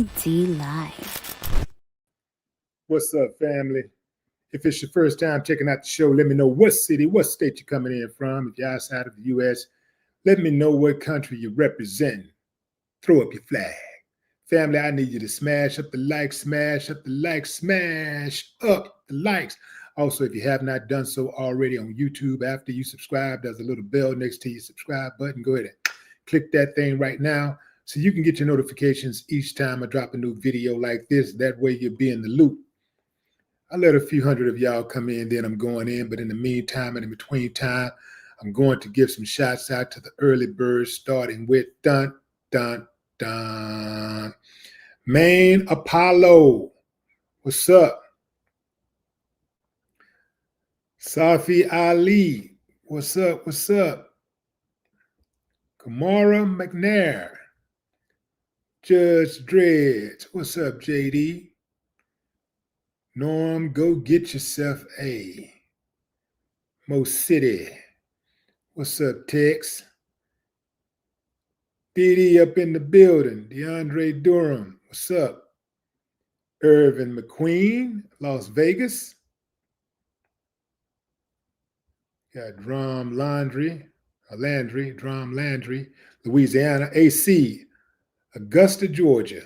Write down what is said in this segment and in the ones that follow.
JD Live. What's up, family? If it's your first time checking out the show, let me know what city, what state you're coming in from. If you're outside of the U.S., let me know what country you represent. Throw up your flag. Family, I need you to smash up the likes, smash up the likes, smash up the likes. Also, if you have not done so already on YouTube, after you subscribe, there's a little bell next to your subscribe button. Go ahead and click that thing right now so you can get your notifications each time I drop a new video like this. That way you'll be in the loop. I let a few hundred of y'all come in, then I'm going in. But in the meantime, and in between time, I'm going to give some shots out to the early birds, starting with dun, dun, dun. Main Apollo. What's up? Safi Ali. What's up? What's up? Kamara McNair. Judge Dredge. What's up, JD? Norm, go get yourself a Mo City. What's up, Tex? BD up in the building. DeAndre Durham. What's up? Irvin McQueen, Las Vegas. Got Drum Landry, Louisiana. AC, Augusta, Georgia.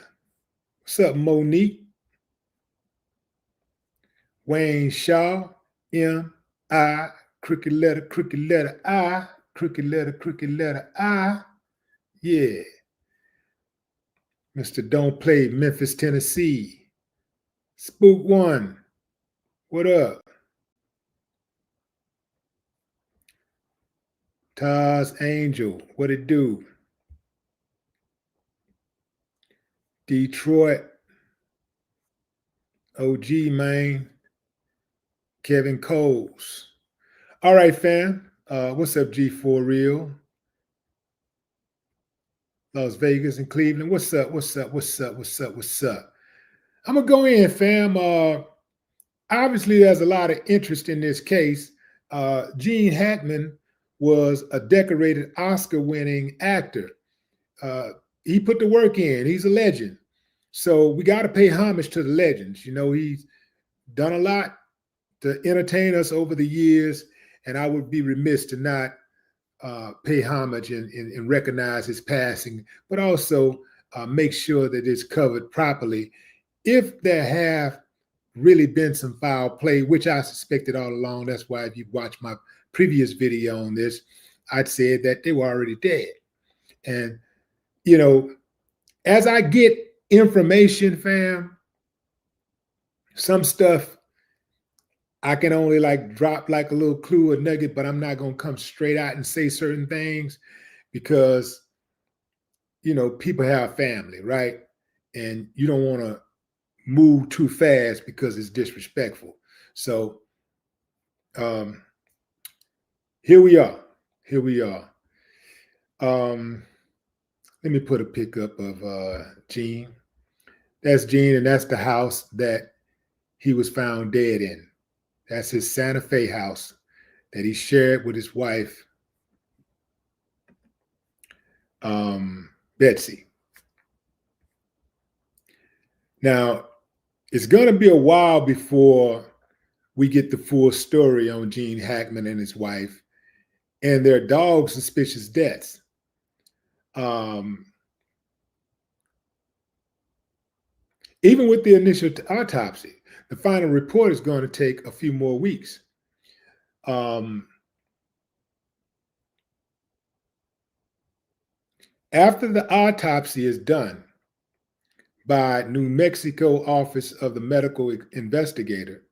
What's up, Monique? Wayne Shaw, M-I, crooked letter I, crooked letter I. Yeah. Mr. Don't Play, Memphis, Tennessee. Spook One, what up? Taz Angel, what it do? Detroit, OG, man. Kevin Coles. All right, fam. What's up, G4 Real? Las Vegas and Cleveland. What's up? I'm going to go in, fam. Obviously, there's a lot of interest in this case. Gene Hackman was a decorated Oscar-winning actor. He put the work in. He's a legend. So we got to pay homage to the legends. You know, he's done a lot to entertain us over the years, and I would be remiss to not pay homage and recognize his passing, but also make sure that it's covered properly. If there have really been some foul play, which I suspected all along, that's why if you watch my previous video on this, I'd said that they were already dead. And, you know, as I get information, fam, some stuff I can only like drop like a little clue or nugget, but I'm not going to come straight out and say certain things because, you know, people have family, right? And you don't want to move too fast because it's disrespectful. So here we are. Let me put a pickup of Gene. That's Gene, and that's the house that he was found dead in. That's his Santa Fe house that he shared with his wife, Betsy. Now, it's going to be a while before we get the full story on Gene Hackman and his wife and their dog's suspicious deaths. Even with the initial autopsy, the final report is going to take a few more weeks. After the autopsy is done by New Mexico Office of the Medical Investigator,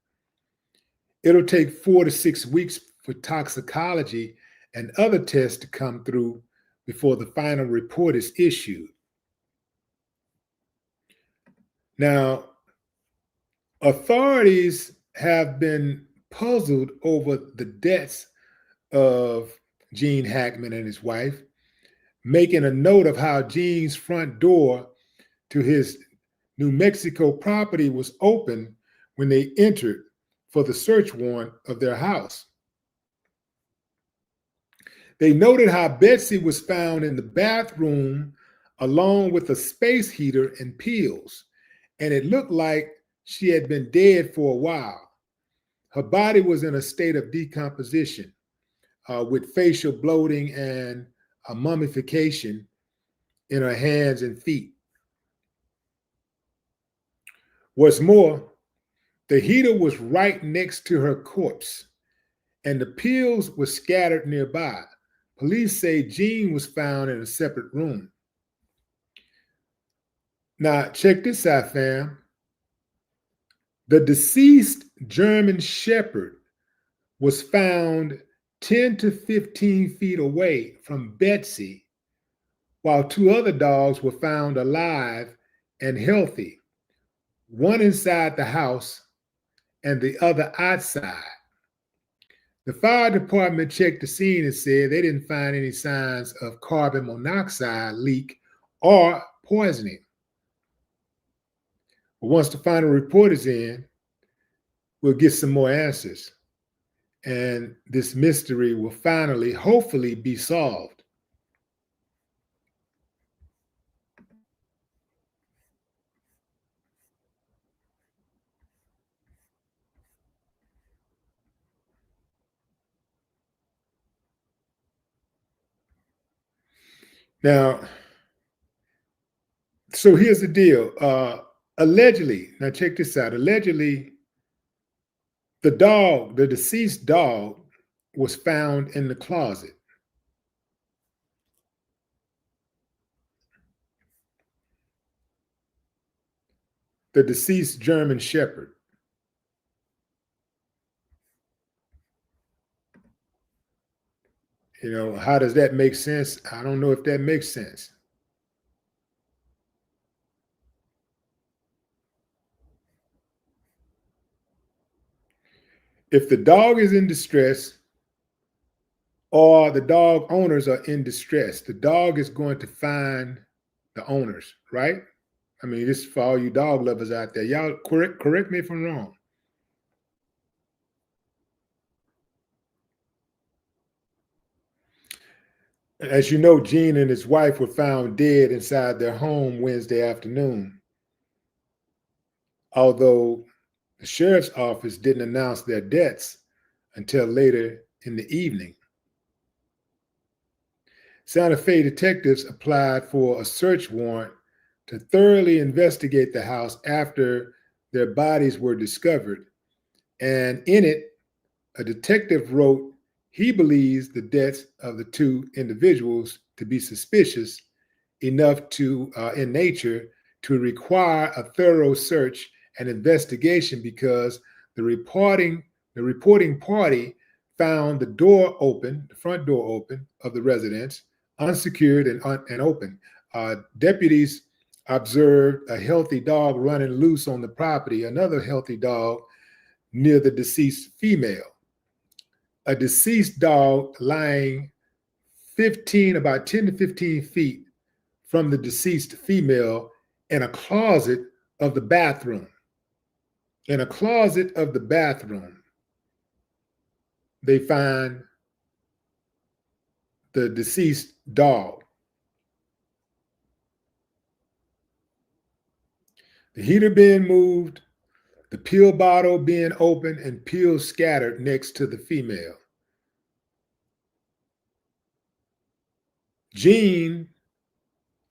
it'll take 4 to 6 weeks for toxicology and other tests to come through before the final report is issued. Now, authorities have been puzzled over the deaths of Gene Hackman and his wife, making a note of how Gene's front door to his New Mexico property was open when they entered for the search warrant of their house. They noted how Betsy was found in the bathroom along with a space heater and pills, and it looked like she had been dead for a while. Her body was in a state of decomposition with facial bloating and mummification in her hands and feet. What's more, the heater was right next to her corpse, and the pills were scattered nearby. Police say Jean was found in a separate room. Now, check this out, fam. The deceased German Shepherd was found 10 to 15 feet away from Betsy, while two other dogs were found alive and healthy, one inside the house and the other outside. The fire department checked the scene and said they didn't find any signs of carbon monoxide leak or poisoning. But once the final report is in, we'll get some more answers. And this mystery will finally, hopefully, be solved. Now, so here's the deal. Allegedly, now check this out. Allegedly, the deceased dog, was found in the closet. The deceased German Shepherd. You know, how does that make sense? I don't know if that makes sense. If the dog is in distress or the dog owners are in distress, the dog is going to find the owners, right? I mean, this is for all you dog lovers out there. Y'all correct me if I'm wrong. As you know, Gene and his wife were found dead inside their home Wednesday afternoon, although the sheriff's office didn't announce their deaths until later in the evening. Santa Fe detectives applied for a search warrant to thoroughly investigate the house after their bodies were discovered. And in it, a detective wrote he believes the deaths of the two individuals to be suspicious enough in nature to require a thorough search and investigation because the reporting party found the front door open of the residence, unsecured and open. Deputies observed a healthy dog running loose on the property, another healthy dog near the deceased female. A deceased dog lying about 10 to 15 feet from the deceased female in a closet of the bathroom. In a closet of the bathroom, they find the deceased dog. The heater being moved, the pill bottle being opened, and pills scattered next to the female. Jean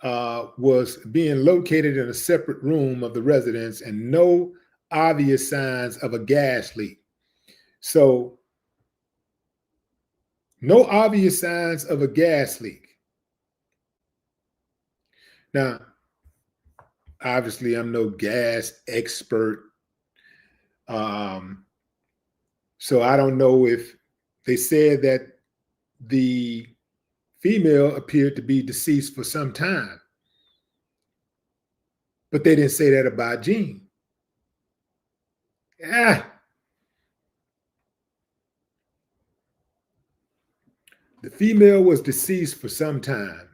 was being located in a separate room of the residence and no obvious signs of a gas leak. So, no obvious signs of a gas leak. Now, obviously, I'm no gas expert. So I don't know if they said that the female appeared to be deceased for some time, but they didn't say that about Jean. The female was deceased for some time,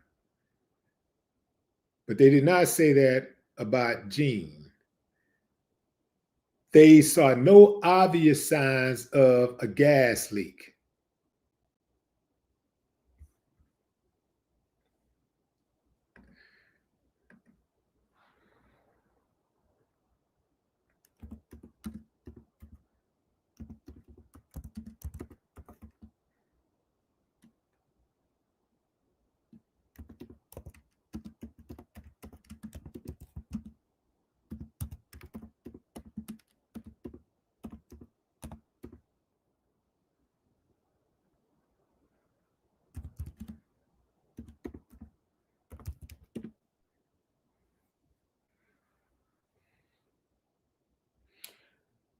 but they did not say that about Jean. They saw no obvious signs of a gas leak.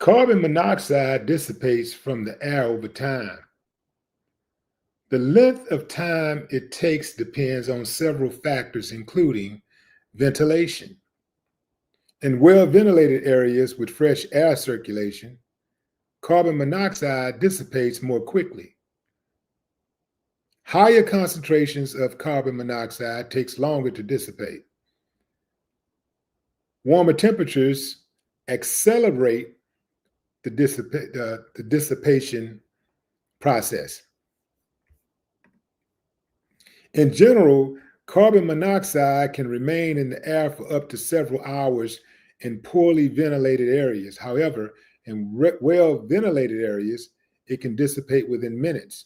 Carbon monoxide dissipates from the air over time. The length of time it takes depends on several factors, including ventilation. In well-ventilated areas with fresh air circulation, carbon monoxide dissipates more quickly. Higher concentrations of carbon monoxide takes longer to dissipate. Warmer temperatures accelerate the dissipation process. In general, carbon monoxide can remain in the air for up to several hours in poorly ventilated areas. However, in well-ventilated areas, it can dissipate within minutes.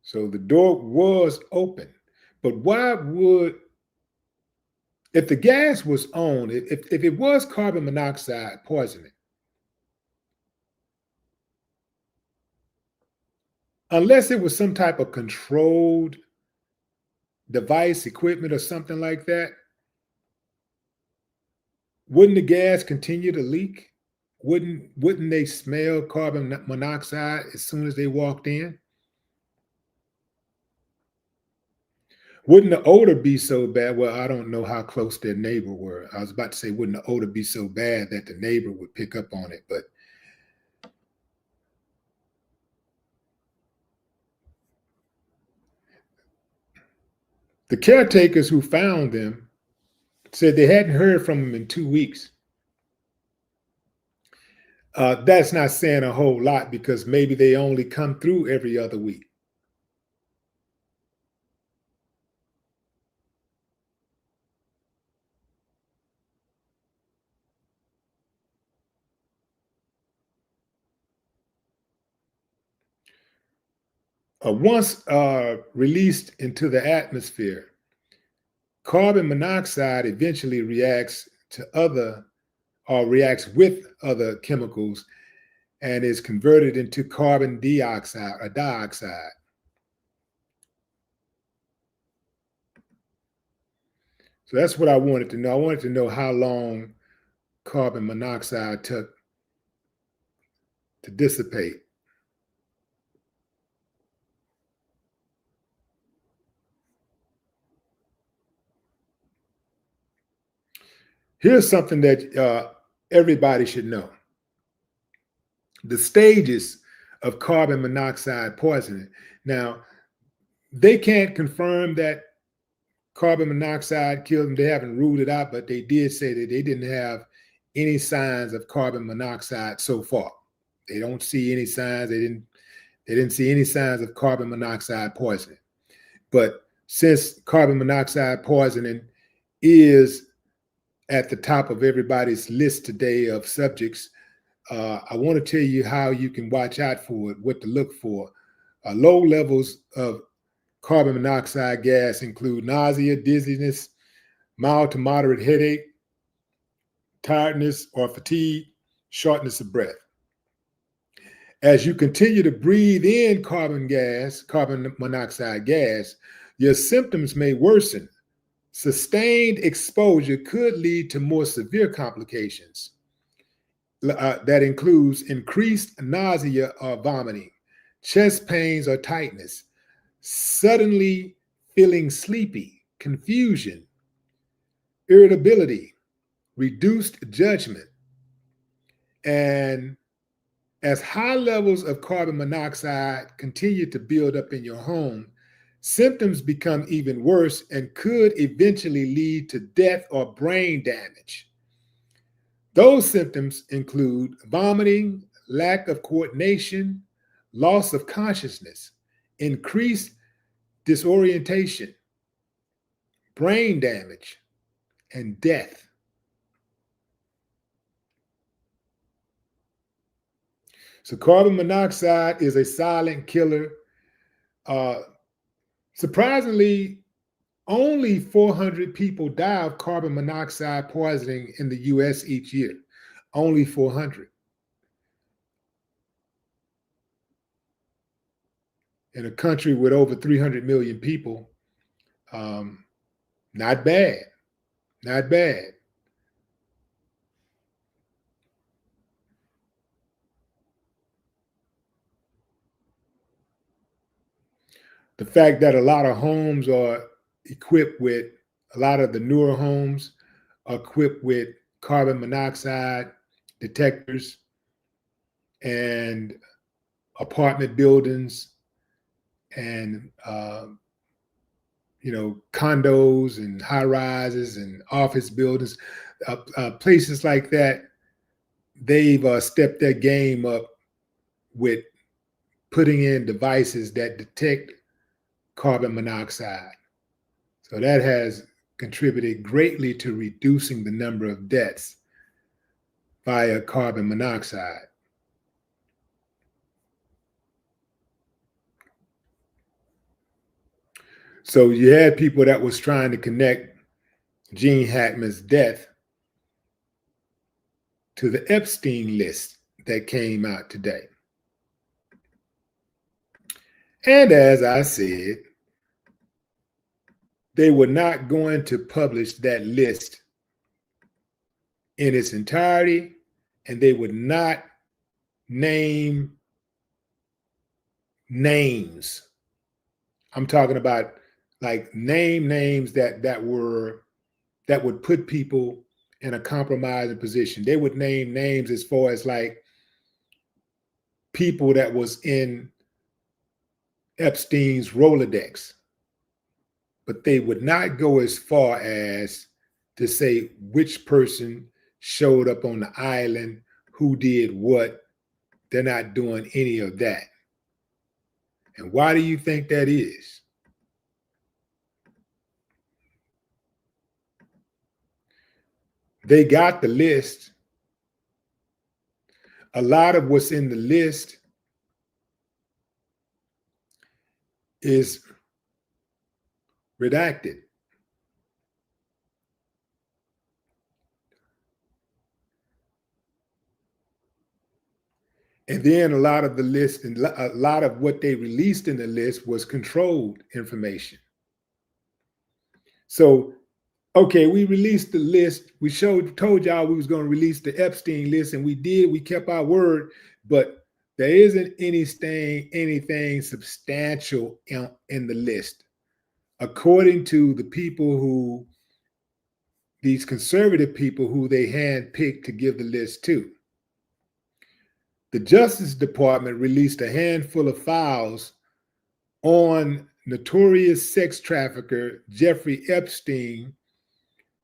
So the door was open. But why would, if the gas was on, if it was carbon monoxide poisoning, unless it was some type of controlled device, equipment, or something like that, wouldn't the gas continue to leak? Wouldn't they smell carbon monoxide as soon as they walked in? Wouldn't the odor be so bad? Well, I don't know how close their neighbor were. I was about to say, wouldn't the odor be so bad that the neighbor would pick up on it? But the caretakers who found them said they hadn't heard from them in 2 weeks. That's not saying a whole lot because maybe they only come through every other week. Once released into the atmosphere, carbon monoxide eventually reacts with other chemicals and is converted into carbon dioxide or dioxide. So that's what I wanted to know. I wanted to know how long carbon monoxide took to dissipate. Here's something that everybody should know. The stages of carbon monoxide poisoning. Now, they can't confirm that carbon monoxide killed them. They haven't ruled it out, but they did say that they didn't have any signs of carbon monoxide so far. They don't see any signs. They didn't see any signs of carbon monoxide poisoning. But since carbon monoxide poisoning is at the top of everybody's list today of subjects, I want to tell you how you can watch out for it, what to look for. Low levels of carbon monoxide gas include nausea, dizziness, mild to moderate headache, tiredness or fatigue, shortness of breath. As you continue to breathe in carbon monoxide gas, your symptoms may worsen. Sustained exposure could lead to more severe complications. That includes increased nausea or vomiting, chest pains or tightness, suddenly feeling sleepy, confusion, irritability, reduced judgment. And as high levels of carbon monoxide continue to build up in your home, symptoms become even worse and could eventually lead to death or brain damage. Those symptoms include vomiting, lack of coordination, loss of consciousness, increased disorientation, brain damage, and death. So carbon monoxide is a silent killer. Surprisingly, only 400 people die of carbon monoxide poisoning in the US each year. Only 400. In a country with over 300 million people, not bad, not bad. The fact that a lot of homes are equipped with, a lot of the newer homes are equipped with carbon monoxide detectors, and apartment buildings and condos and high rises and office buildings, places like that, they've stepped their game up with putting in devices that detect carbon monoxide. So that has contributed greatly to reducing the number of deaths via carbon monoxide. So you had people that was trying to connect Gene Hackman's death to the Epstein list that came out today. And as I said, they were not going to publish that list in its entirety, and they would not name names. I'm talking about like names that would put people in a compromising position. They would name names as far as like people that was in Epstein's Rolodex, but they would not go as far as to say which person showed up on the island, who did what. They're not doing any of that. And why do you think that is? They got the list. A lot of what's in the list is redacted. And then a lot of the list and a lot of what they released in the list was controlled information. So, okay, we released the list. We told y'all we was going to release the Epstein list, and we did. We kept our word, but there isn't anything substantial in the list. According to the people who, these conservative people who they handpicked to give the list to. The Justice Department released a handful of files on notorious sex trafficker Jeffrey Epstein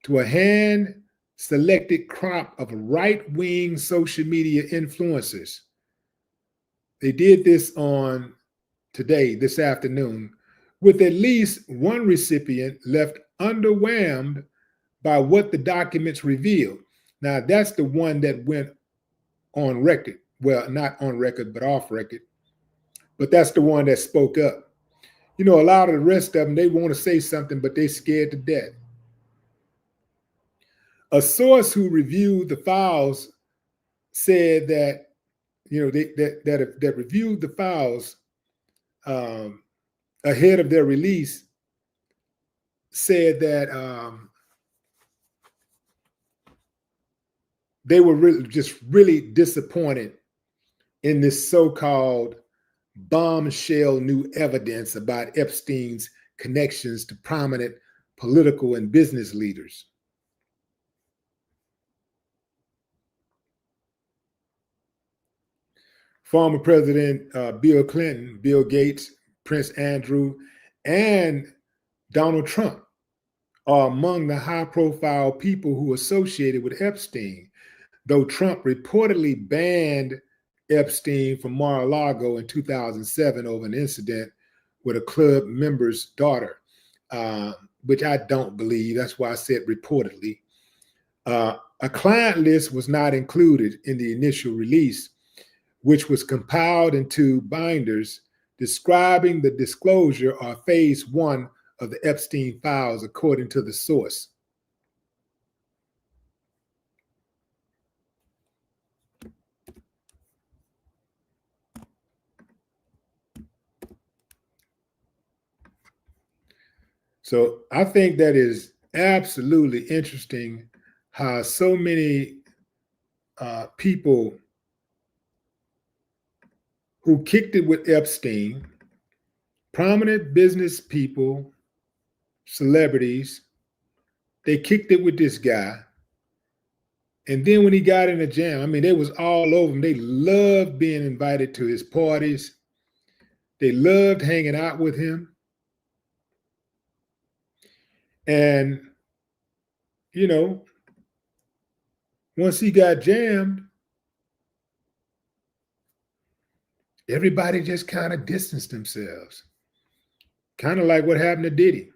to a hand-selected crop of right-wing social media influencers. They did this on today, this afternoon, with at least one recipient left underwhelmed by what the documents revealed. Now, that's the one that went on record. Well, not on record, but off record. But that's the one that spoke up. You know, a lot of the rest of them, they want to say something, but they're scared to death. A source who reviewed the files said that, that reviewed the files ahead of their release, said that they were really disappointed in this so-called bombshell new evidence about Epstein's connections to prominent political and business leaders. Former President Bill Clinton, Bill Gates, Prince Andrew, and Donald Trump are among the high-profile people who associated with Epstein, though Trump reportedly banned Epstein from Mar-a-Lago in 2007 over an incident with a club member's daughter, which I don't believe. That's why I said reportedly. A client list was not included in the initial release, which was compiled into binders describing the disclosure or phase one of the Epstein files, according to the source. So I think that is absolutely interesting how so many people who kicked it with Epstein, prominent business people, celebrities, they kicked it with this guy. And then when he got in a jam, I mean, they was all over him. They loved being invited to his parties. They loved hanging out with him. And, you know, once he got jammed, everybody just kind of distanced themselves. Kind of like what happened to Diddy.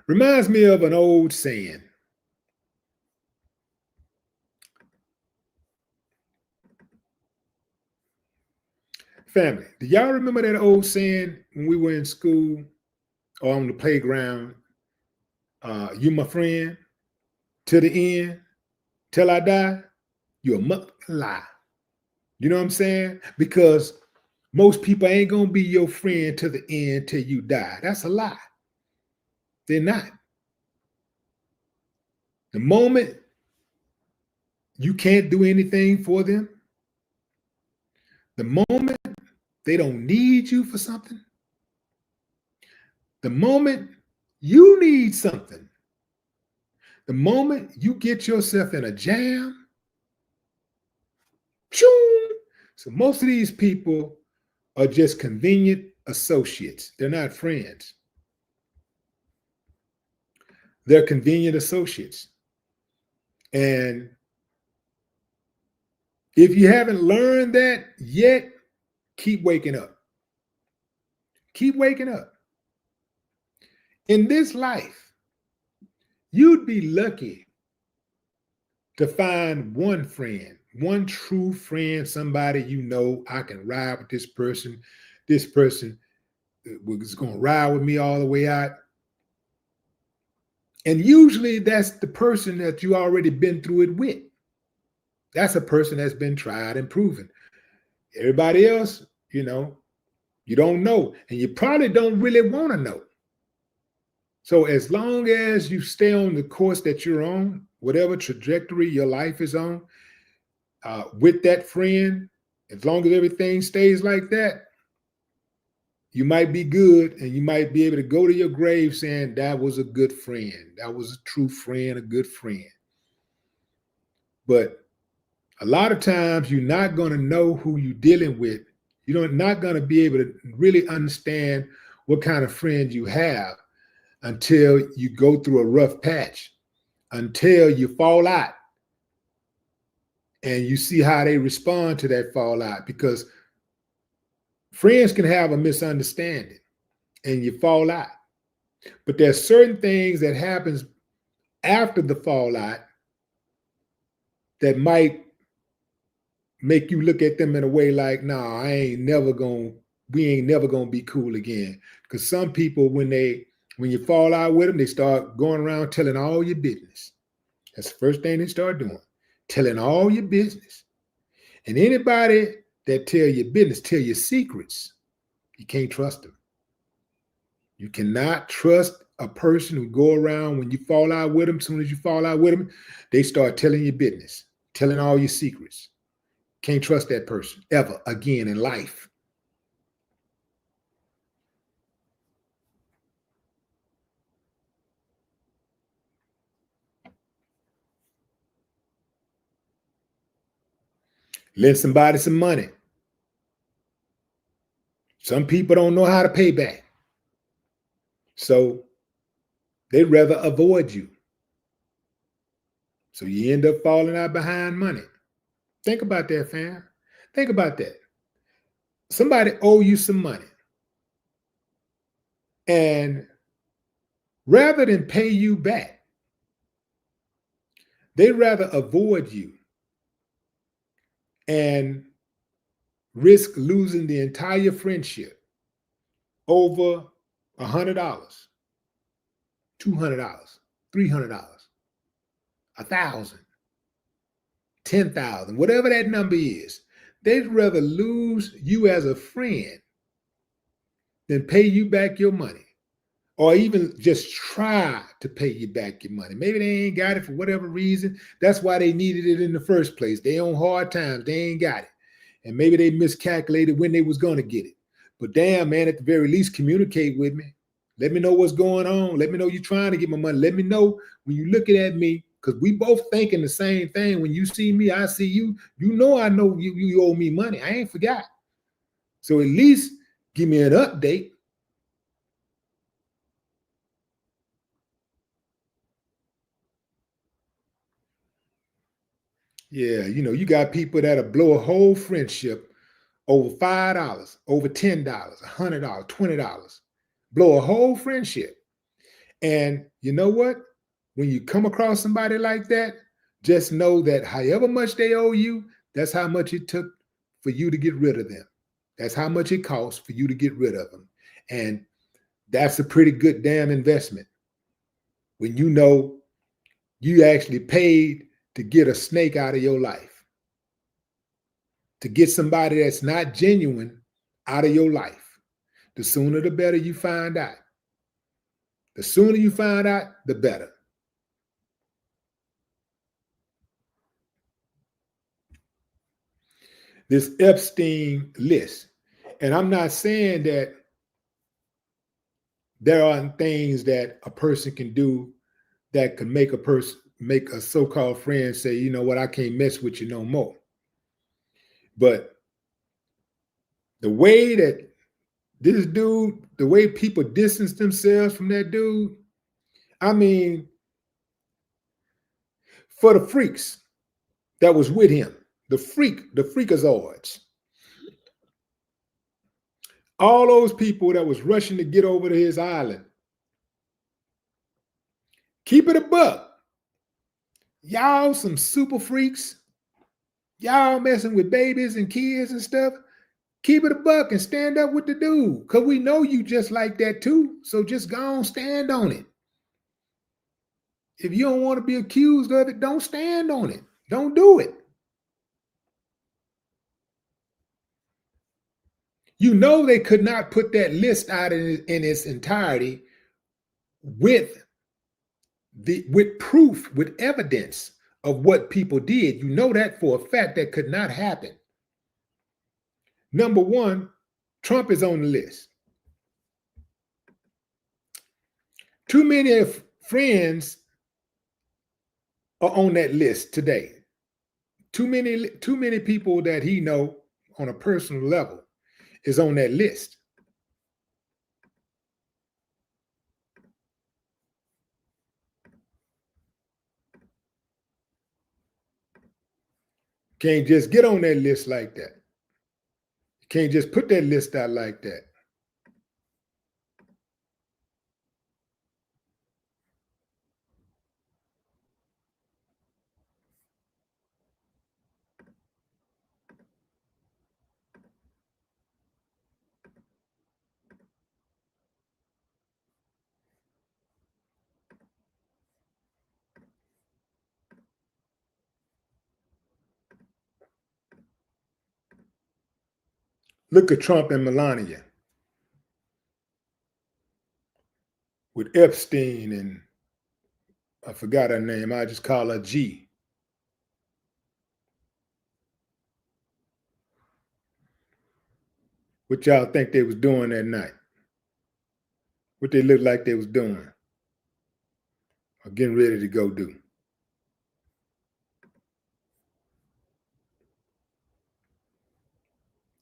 Reminds me of an old saying. Family, do y'all remember that old saying when we were in school or on the playground? You my friend to the end, till I die, you a mother lie. You know what I'm saying? Because most people ain't gonna be your friend to the end till you die. That's a lie. They're not. The moment you can't do anything for them, the moment they don't need you for something, the moment you need something, the moment you get yourself in a jam, shoo. So most of these people are just convenient associates. They're not friends. They're convenient associates. And if you haven't learned that yet, keep waking up. Keep waking up. In this life, you'd be lucky to find one friend, one true friend, somebody you know, I can ride with this person. This person is going to ride with me all the way out. And usually that's the person that you already been through it with. That's a person that's been tried and proven. Everybody else, you don't know. And you probably don't really want to know. So as long as you stay on the course that you're on, whatever trajectory your life is on, with that friend, as long as everything stays like that, you might be good and you might be able to go to your grave saying that was a good friend. That was a true friend, a good friend. But a lot of times you're not going to know who you're dealing with. You're not going to be able to really understand what kind of friend you have until you go through a rough patch, until you fall out and you see how they respond to that fallout, because friends can have a misunderstanding and you fall out. But there's certain things that happens after the fallout that might make you look at them in a way like, nah, we ain't never gonna be cool again. Because some people, when you fall out with them, they start going around telling all your business. That's the first thing they start doing, telling all your business. And anybody that tell your business, tell your secrets, you can't trust them. You cannot trust a person who go around when you fall out with them. As soon as you fall out with them, they start telling your business, telling all your secrets. Can't trust that person ever again in life. Lend somebody some money. Some people don't know how to pay back. So they'd rather avoid you. So you end up falling out behind money. Think about that, fam. Think about that. Somebody owe you some money. And rather than pay you back, they'd rather avoid you and risk losing the entire friendship over $100, $200, $300, $1,000, $10,000, whatever that number is. They'd rather lose you as a friend than pay you back your money, or even just try to pay you back your money. Maybe they ain't got it for whatever reason. That's why they needed it in the first place. They on hard times. They ain't got it. And maybe they miscalculated when they was going to get it. But damn, man, at the very least, communicate with me. Let me know what's going on. Let me know you're trying to get my money. Let me know when you're looking at me, because we both thinking the same thing. When you see me, I see you. You know you owe me money. I ain't forgot. So at least give me an update. Yeah, you got people that'll blow a whole friendship over $5, over $10, $100, $20. Blow a whole friendship. And you know what? When you come across somebody like that, just know that however much they owe you, that's how much it took for you to get rid of them. That's how much it costs for you to get rid of them. And that's a pretty good damn investment when you know you actually paid to get a snake out of your life, to get somebody that's not genuine out of your life. The sooner the better you find out. The sooner you find out, the better. This Epstein list. And I'm not saying that there aren't things that a person can do that can make a so-called friend say, you know what, I can't mess with you no more. But the way that this dude, the way people distance themselves from that dude, I mean, for the freaks that was with him, the freakazoids, all those people that was rushing to get over to his island, keep it a buck. Y'all some super freaks. Y'all messing with babies and kids and stuff. Keep it a buck and stand up with the dude. Because we know you just like that too. So just go on, stand on it. If you don't want to be accused of it, don't stand on it. Don't do it. You know they could not put that list out in its entirety with proof, with evidence of what people did. You know that for a fact that could not happen. Number one, Trump is on the list. Too many friends are on that list today. Too many people that he know on a personal level is on that list. Can't just get on that list like that. Can't just put that list out like that. Look at Trump and Melania with Epstein, and I forgot her name. I just call her G. What y'all think they was doing that night? What they looked like they was doing or getting ready to go do?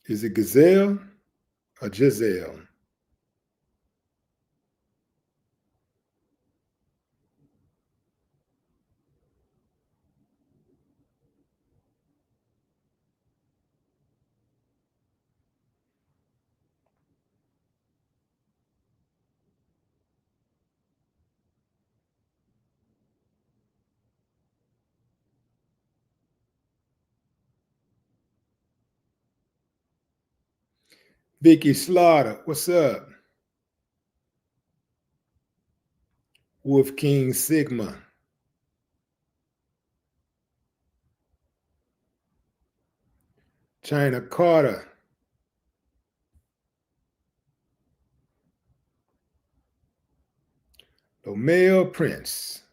Is it Gazelle or Giselle? Vicky Slaughter, what's up? Wolf King Sigma. China Carter. Lomel Prince.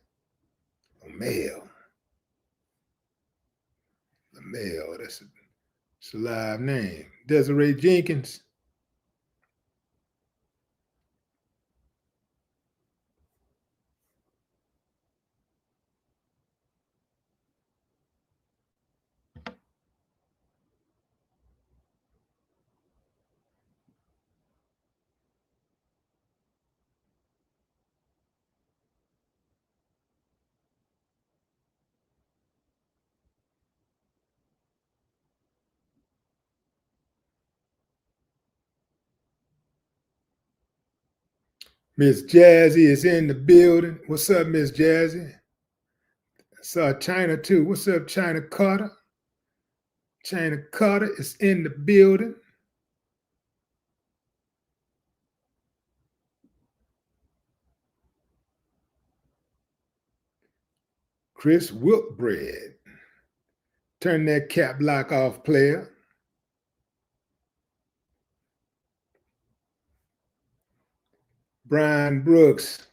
Lomel, that's a live name. Desiree Jenkins. Miss Jazzy is in the building. What's up, Miss Jazzy? Saw China too. What's up, China Carter? China Carter is in the building. Chris Wilkbread. Turn that cap lock off, player. Brian Brooks.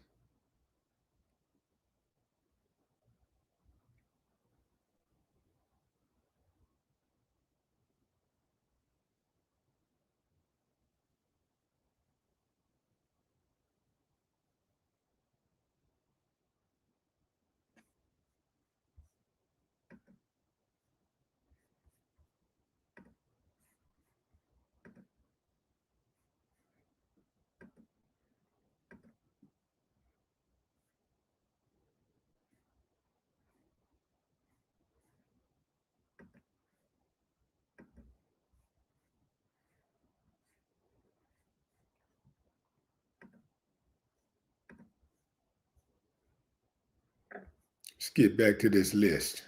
Let's get back to this list.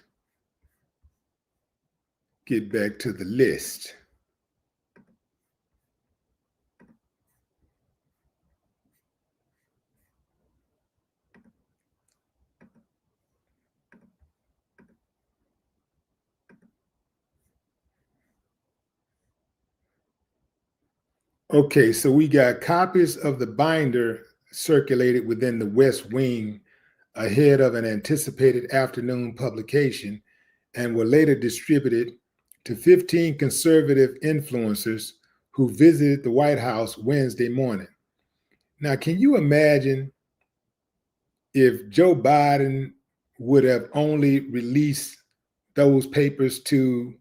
Get back to the list. Okay, so we got copies of the binder circulated within the West Wing ahead of an anticipated afternoon publication and were later distributed to 15 conservative influencers who visited the White House Wednesday morning. Now, can you imagine if Joe Biden would have only released those papers to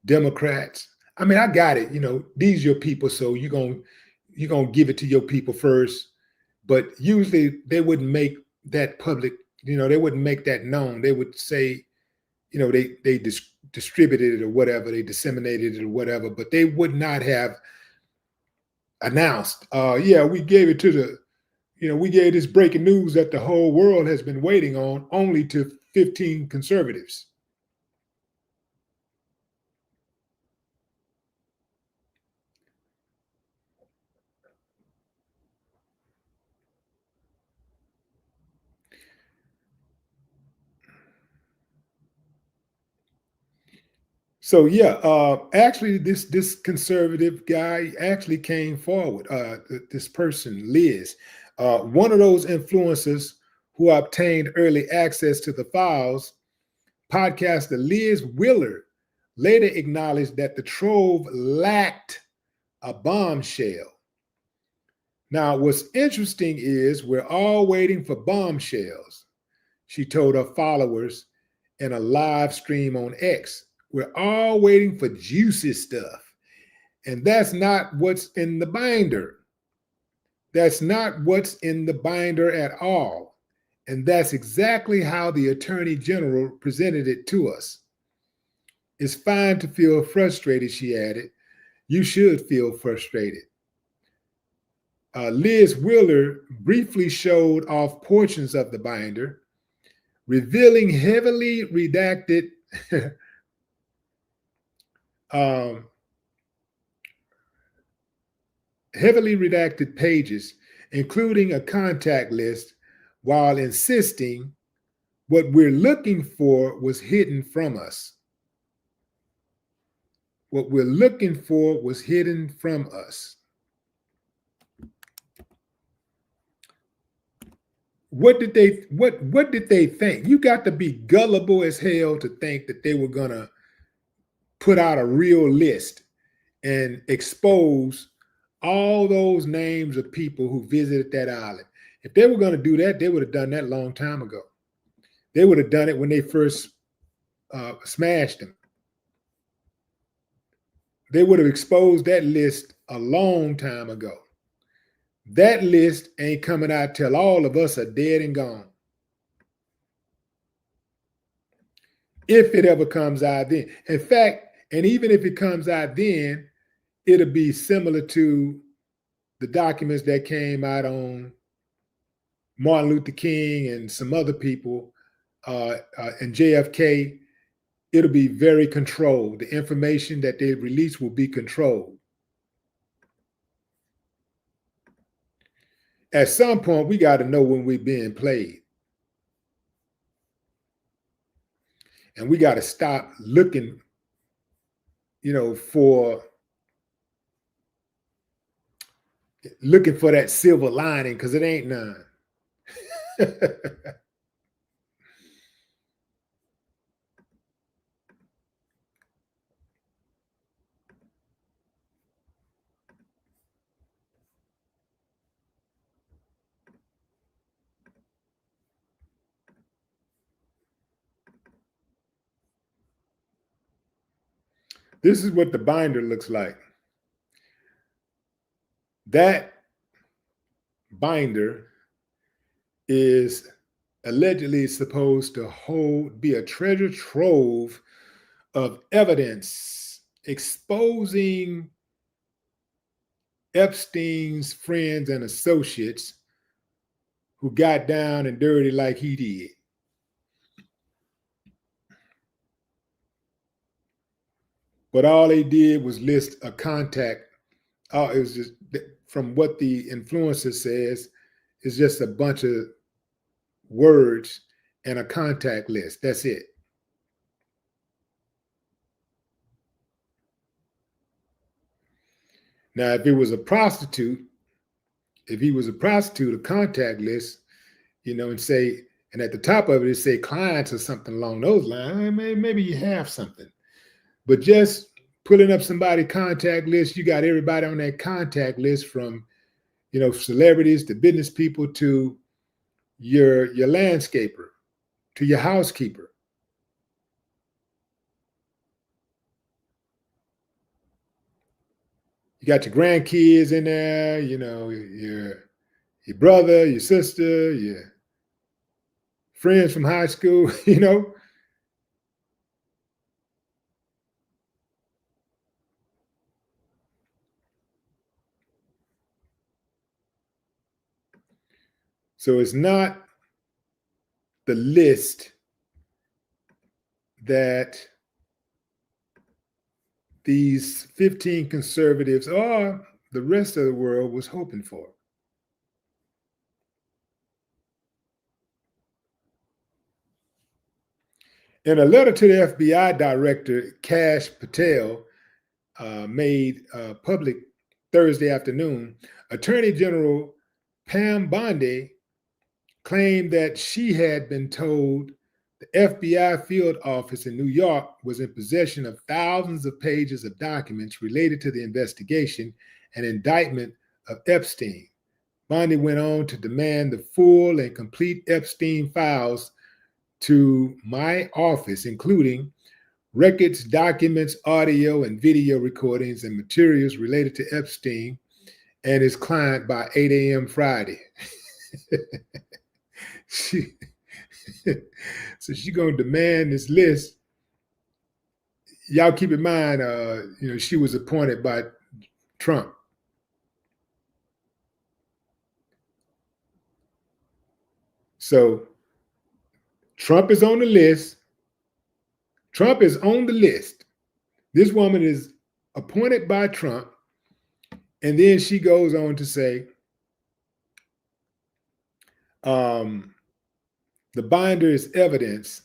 Democrats? I mean, I got it. You know, these are your people, so you're gonna give it to your people first. But usually they wouldn't make that public. You know, they wouldn't make that known. They would say, you know, they distributed it or whatever, they disseminated it or whatever, but they would not have announced, yeah, we gave it to the, you know, we gave this breaking news that the whole world has been waiting on only to 15 conservatives. So yeah, actually, this conservative guy actually came forward. This person, Liz, one of those influencers who obtained early access to the files, podcaster Liz Willard, later acknowledged that the trove lacked a bombshell. Now, what's interesting is we're all waiting for bombshells, she told her followers in a live stream on X. We're all waiting for juicy stuff. And that's not what's in the binder. That's not what's in the binder at all. And that's exactly how the Attorney General presented it to us. It's fine to feel frustrated, she added. You should feel frustrated. Liz Wheeler briefly showed off portions of the binder, revealing heavily redacted heavily redacted pages, including a contact list, while insisting what we're looking for was hidden from us. What we're looking for was hidden from us. What did they think? You got to be gullible as hell to think that they were gonna put out a real list and expose all those names of people who visited that island. If they were going to do that, they would have done that a long time ago. They would have done it when they first smashed them. They would have exposed that list a long time ago. That list ain't coming out till all of us are dead and gone. If it ever comes out then. In fact, and even if it comes out then, it'll be similar to the documents that came out on Martin Luther King and some other people, and JFK, it'll be very controlled. The information that they release will be controlled. At some point, we got to know when we're being played. And we got to stop looking, for that silver lining, because it ain't none. This is what the binder looks like. That binder is allegedly supposed to be a treasure trove of evidence exposing Epstein's friends and associates who got down and dirty like he did. But all they did was list a contact. It was just, from what the influencer says, it's just a bunch of words and a contact list. That's it. Now, if he was a prostitute, a contact list, and at the top of it say clients or something along those lines, maybe you have something. But just pulling up somebody's contact list, you got everybody on that contact list, from celebrities to business people to your landscaper to your housekeeper. You got your grandkids in there, your brother, your sister, your friends from high school, So it's not the list that these 15 conservatives or the rest of the world was hoping for. In a letter to the FBI director, Kash Patel, made public Thursday afternoon, Attorney General Pam Bondi claimed that she had been told the FBI field office in New York was in possession of thousands of pages of documents related to the investigation and indictment of Epstein. Bondi went on to demand the full and complete Epstein files to my office, including records, documents, audio and video recordings, and materials related to Epstein and his client by 8 a.m. Friday. So she's going to demand this list. Y'all keep in mind, she was appointed by Trump. So Trump is on the list. This woman is appointed by Trump. And then she goes on to say, the binder is evidence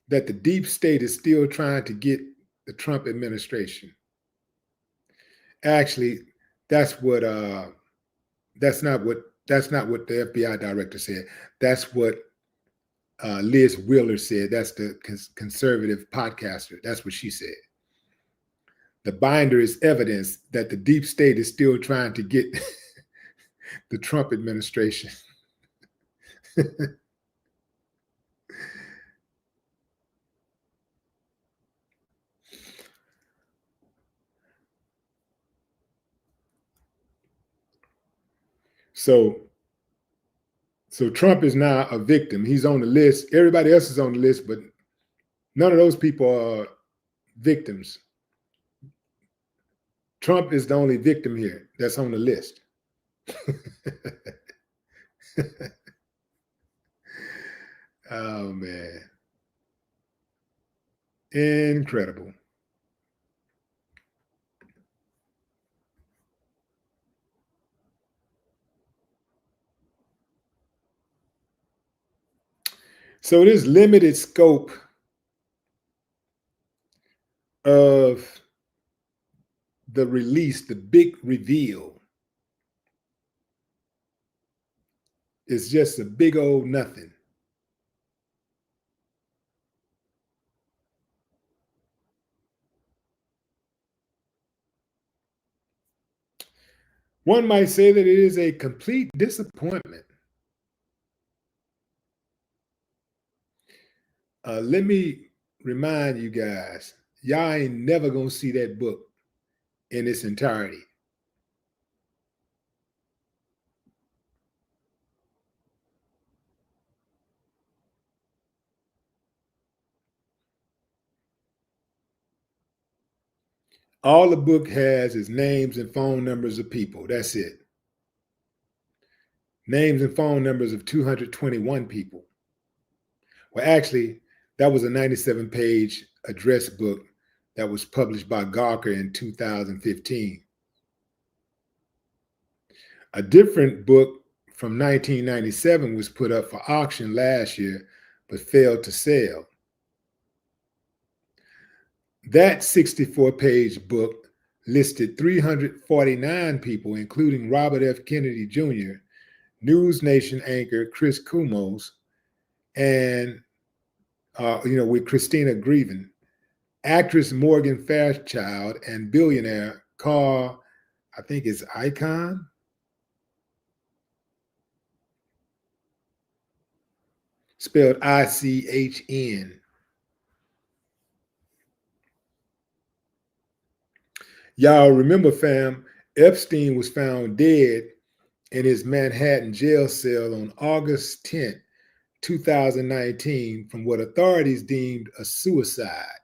that the deep state is still trying to get the Trump administration. Actually, that's not what the FBI director said. That's what Liz Wheeler said. That's the conservative podcaster. That's what she said. The binder is evidence that the deep state is still trying to get the Trump administration. So Trump is now a victim. He's on the list. Everybody else is on the list, but none of those people are victims. Trump is the only victim here that's on the list. Oh man, incredible. So this limited scope of the release, the big reveal, is just a big old nothing. One might say that it is a complete disappointment. Let me remind you guys, y'all ain't never gonna see that book in its entirety. All the book has is names and phone numbers of people. That's it. Names and phone numbers of 221 people. Well, actually, that was a 97-page address book that was published by Gawker in 2015. A different book from 1997 was put up for auction last year, but failed to sell. That 64-page book listed 349 people, including Robert F. Kennedy Jr., News Nation anchor Chris Kumos, and with Christina Grieven, actress Morgan Fairchild, and billionaire Carl, I think it's Icahn, spelled Ichn. Y'all remember, fam, Epstein was found dead in his Manhattan jail cell on August 10th, 2019, from what authorities deemed a suicide.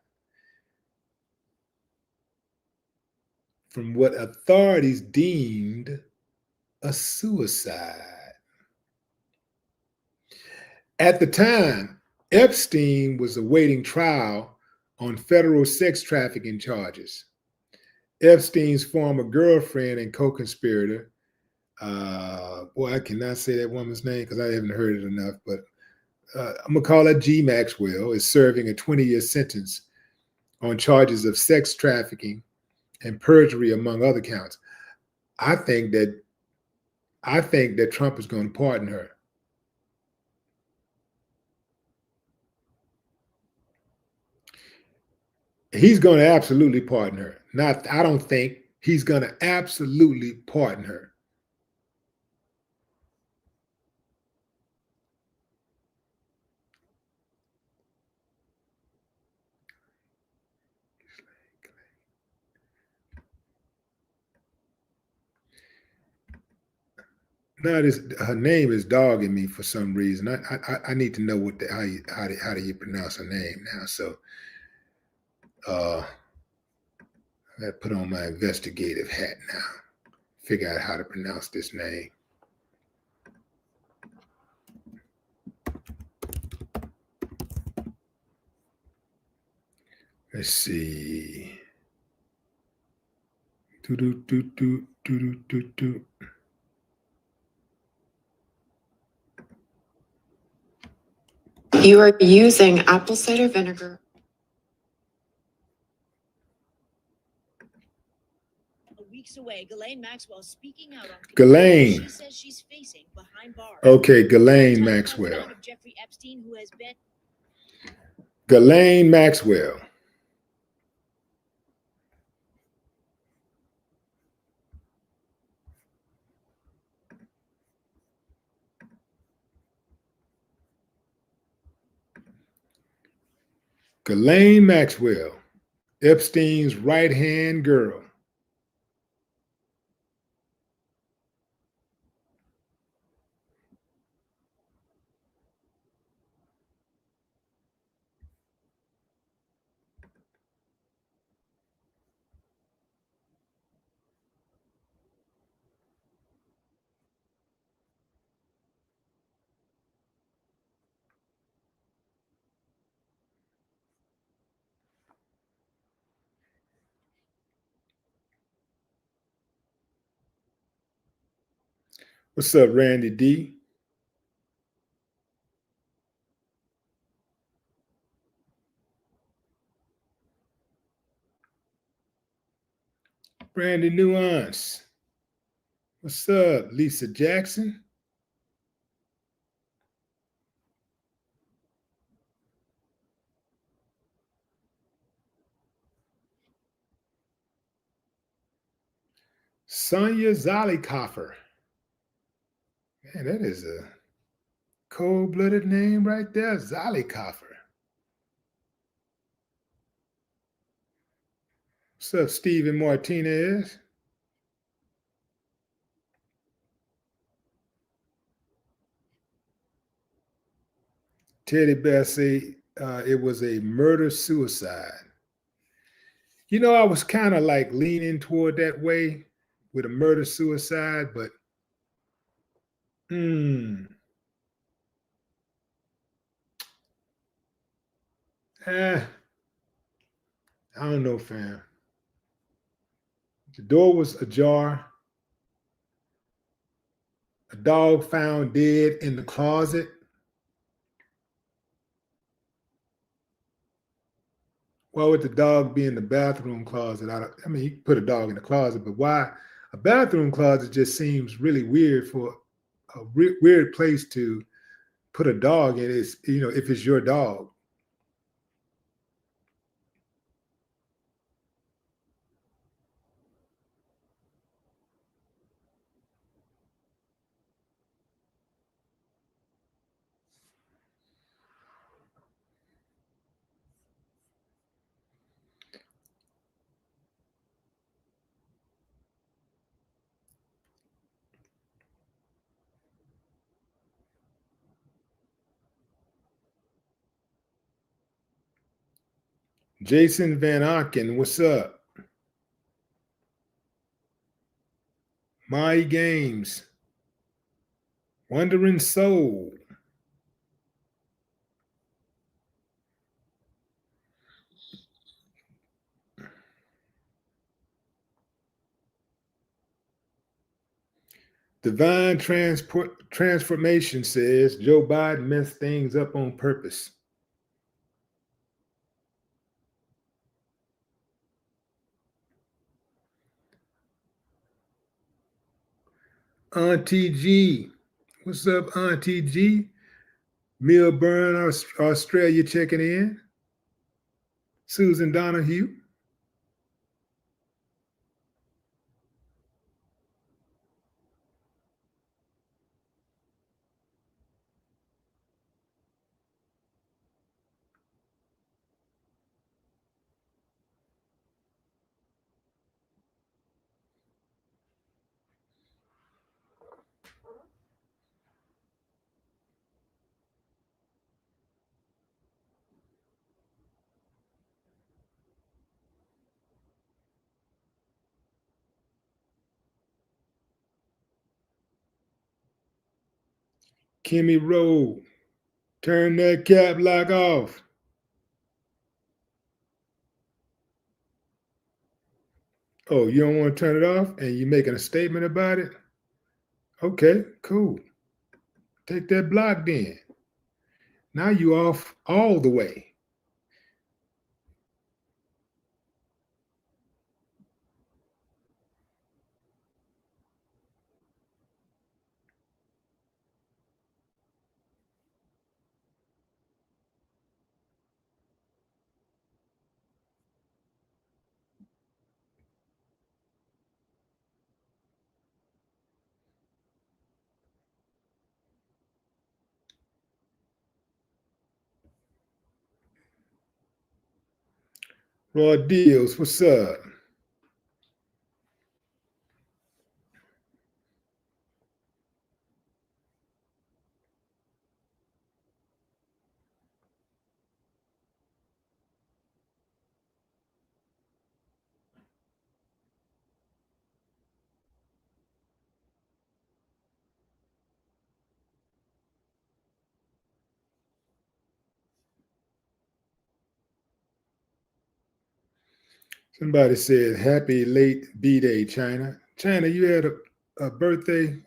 From what authorities deemed a suicide. At the time, Epstein was awaiting trial on federal sex trafficking charges. Epstein's former girlfriend and co-conspirator, boy, I cannot say that woman's name because I haven't heard it enough, but I'm going to call her G. Maxwell, is serving a 20-year sentence on charges of sex trafficking and perjury, among other counts. I think that Trump is going to pardon her. He's going to absolutely pardon her. Not, I don't think he's going to absolutely pardon her. Now, her name is dogging me for some reason. I need to know how do you pronounce her name now. So, I put on my investigative hat now. Figure out how to pronounce this name. Let's see. You are using apple cider vinegar. Weeks away, Ghislaine Maxwell speaking out on Ghislaine. she says she's facing behind bars. Okay, Ghislaine Maxwell. Of Jeffrey Epstein, who has been Ghislaine Maxwell. Ghislaine Maxwell, Epstein's right-hand girl. What's up, Randy D? Brandy Nuance. What's up, Lisa Jackson? Sonia Zollikofer. Man, that is a cold-blooded name right there, Zollikofer. What's up, Steven Martinez? Teddy Bear say it was a murder-suicide. You know, I was kind of like leaning toward that way with a murder-suicide, but I don't know, fam. The door was ajar. A dog found dead in the closet. Why would the dog be in the bathroom closet? I mean, you put a dog in the closet, but why a bathroom closet just seems really weird for a weird place to put a dog in. Is if it's your dog. Jason Van Aken, what's up? My Games, Wandering Soul. Divine Transformation says Joe Biden messed things up on purpose. Auntie G, what's up, Auntie G? Melbourne, Australia, checking in. Susan Donahue. Kimmy Rowe, turn that cap lock off. Oh, you don't want to turn it off and you're making a statement about it? Okay, cool. Take that block then. Now you off all the way. Raw Deals, what's up? Somebody said, happy late B-Day, China. China, you had a birthday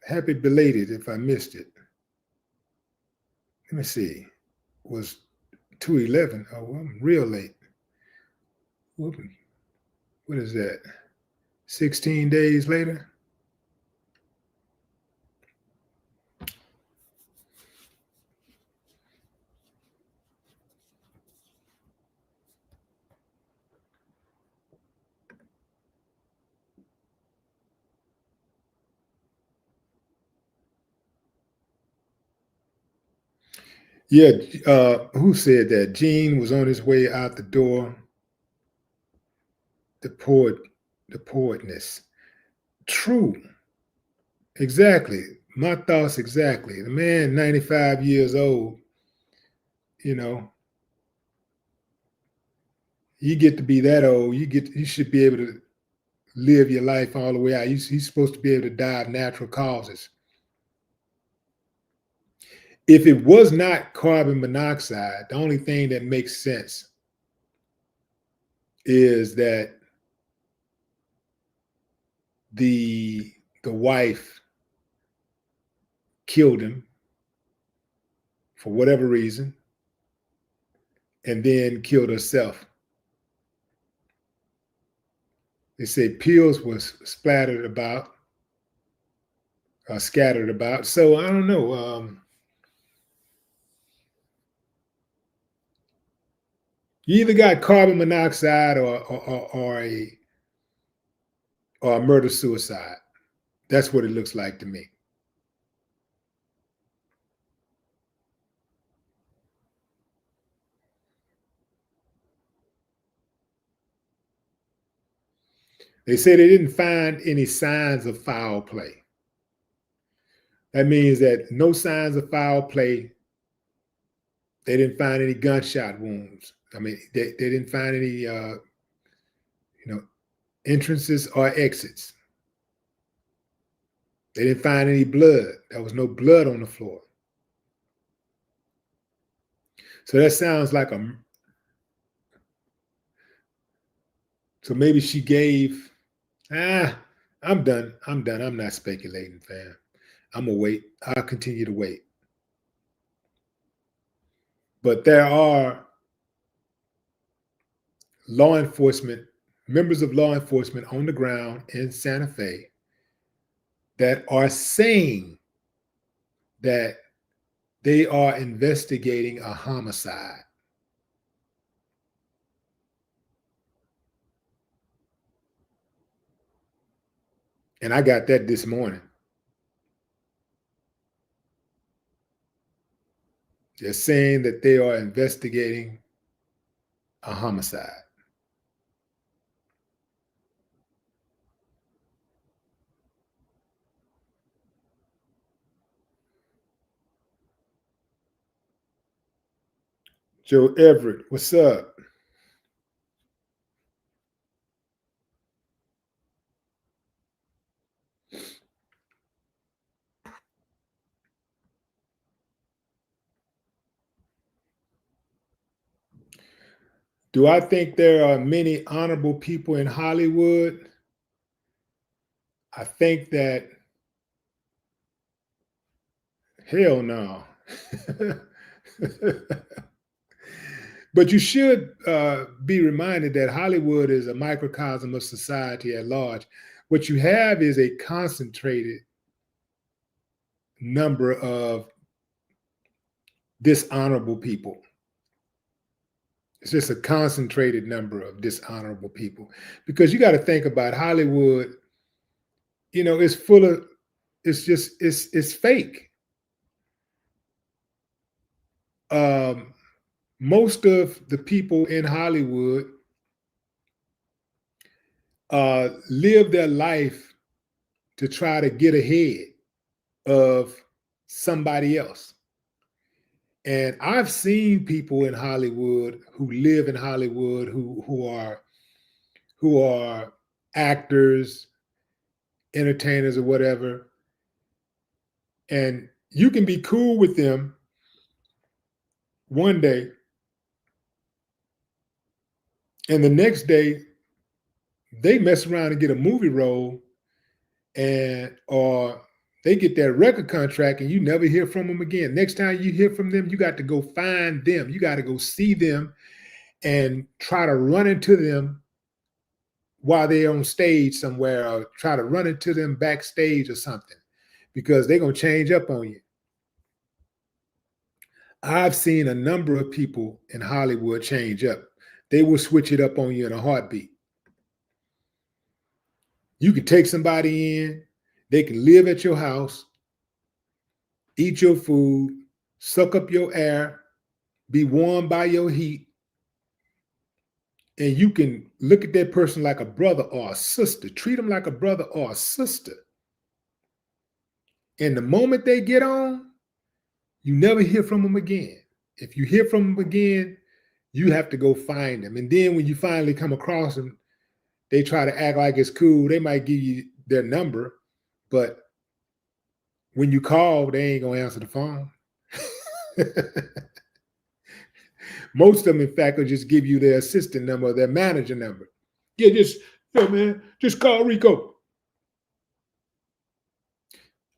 Happy belated if I missed it. Let me see. Was 2/11. Oh, well, I'm real late. What is that? 16 days later? Yeah, who said that? Gene was on his way out the door. The poetness. True. Exactly. My thoughts exactly. The man, 95 years old, you know, you get to be that old, you should be able to live your life all the way out. He's supposed to be able to die of natural causes. If it was not carbon monoxide, the only thing that makes sense is that the wife killed him for whatever reason and then killed herself. They say pills was splattered about, scattered about. So I don't know. You either got carbon monoxide or a murder suicide. That's what it looks like to me. They say they didn't find any signs of foul play. That means that no signs of foul play. They didn't find any gunshot wounds. I mean, they didn't find any, entrances or exits. They didn't find any blood. There was no blood on the floor. So that sounds like so maybe she gave, I'm done. I'm not speculating, fam. I'm gonna wait. I'll continue to wait. But there are members of law enforcement on the ground in Santa Fe that are saying that they are investigating a homicide. And I got that this morning. They're saying that they are investigating a homicide. Joe Everett, what's up? Do I think there are many honorable people in Hollywood? I think that, hell no. But you should be reminded that Hollywood is a microcosm of society at large. What you have is a concentrated number of dishonorable people. It's just a concentrated number of dishonorable people. Because you got to think about Hollywood, it's full of, it's fake. Most of the people in Hollywood live their life to try to get ahead of somebody else. And I've seen people in Hollywood who live in Hollywood who are actors, entertainers, or whatever. And you can be cool with them one day, and the next day they mess around and get a movie role, or They get that record contract and you never hear from them again. Next time you hear from them, you got to go find them. You got to go see them and try to run into them while they're on stage somewhere, or try to run into them backstage or something, because they're going to change up on you. I've seen a number of people in Hollywood change up. They will switch it up on you in a heartbeat. You can take somebody in, they can live at your house, eat your food, suck up your air, be warmed by your heat, and you can look at that person like a brother or a sister, treat them like a brother or a sister. And the moment they get on, you never hear from them again. If you hear from them again, you have to go find them. And then when you finally come across them, they try to act like it's cool. They might give you their number, but when you call, they ain't gonna answer the phone. Most of them, in fact, will just give you their assistant number or their manager number. Yeah, just call Rico.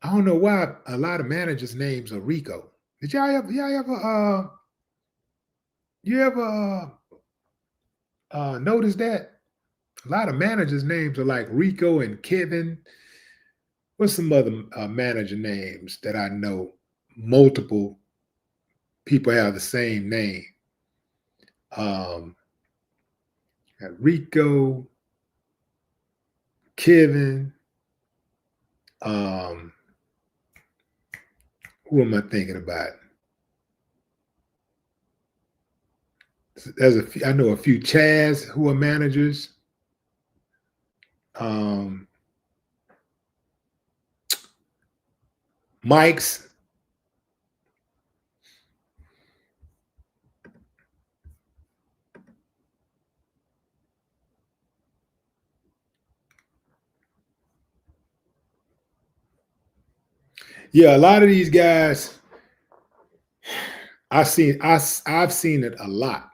I don't know why a lot of managers' names are Rico. Did you ever notice that? A lot of managers' names are like Rico and Kevin. What's some other manager names that I know? Multiple people have the same name. Rico, Kevin. Who am I thinking about? I know a few Chaz who are managers. Mike's. Yeah, a lot of these guys, I've seen it a lot.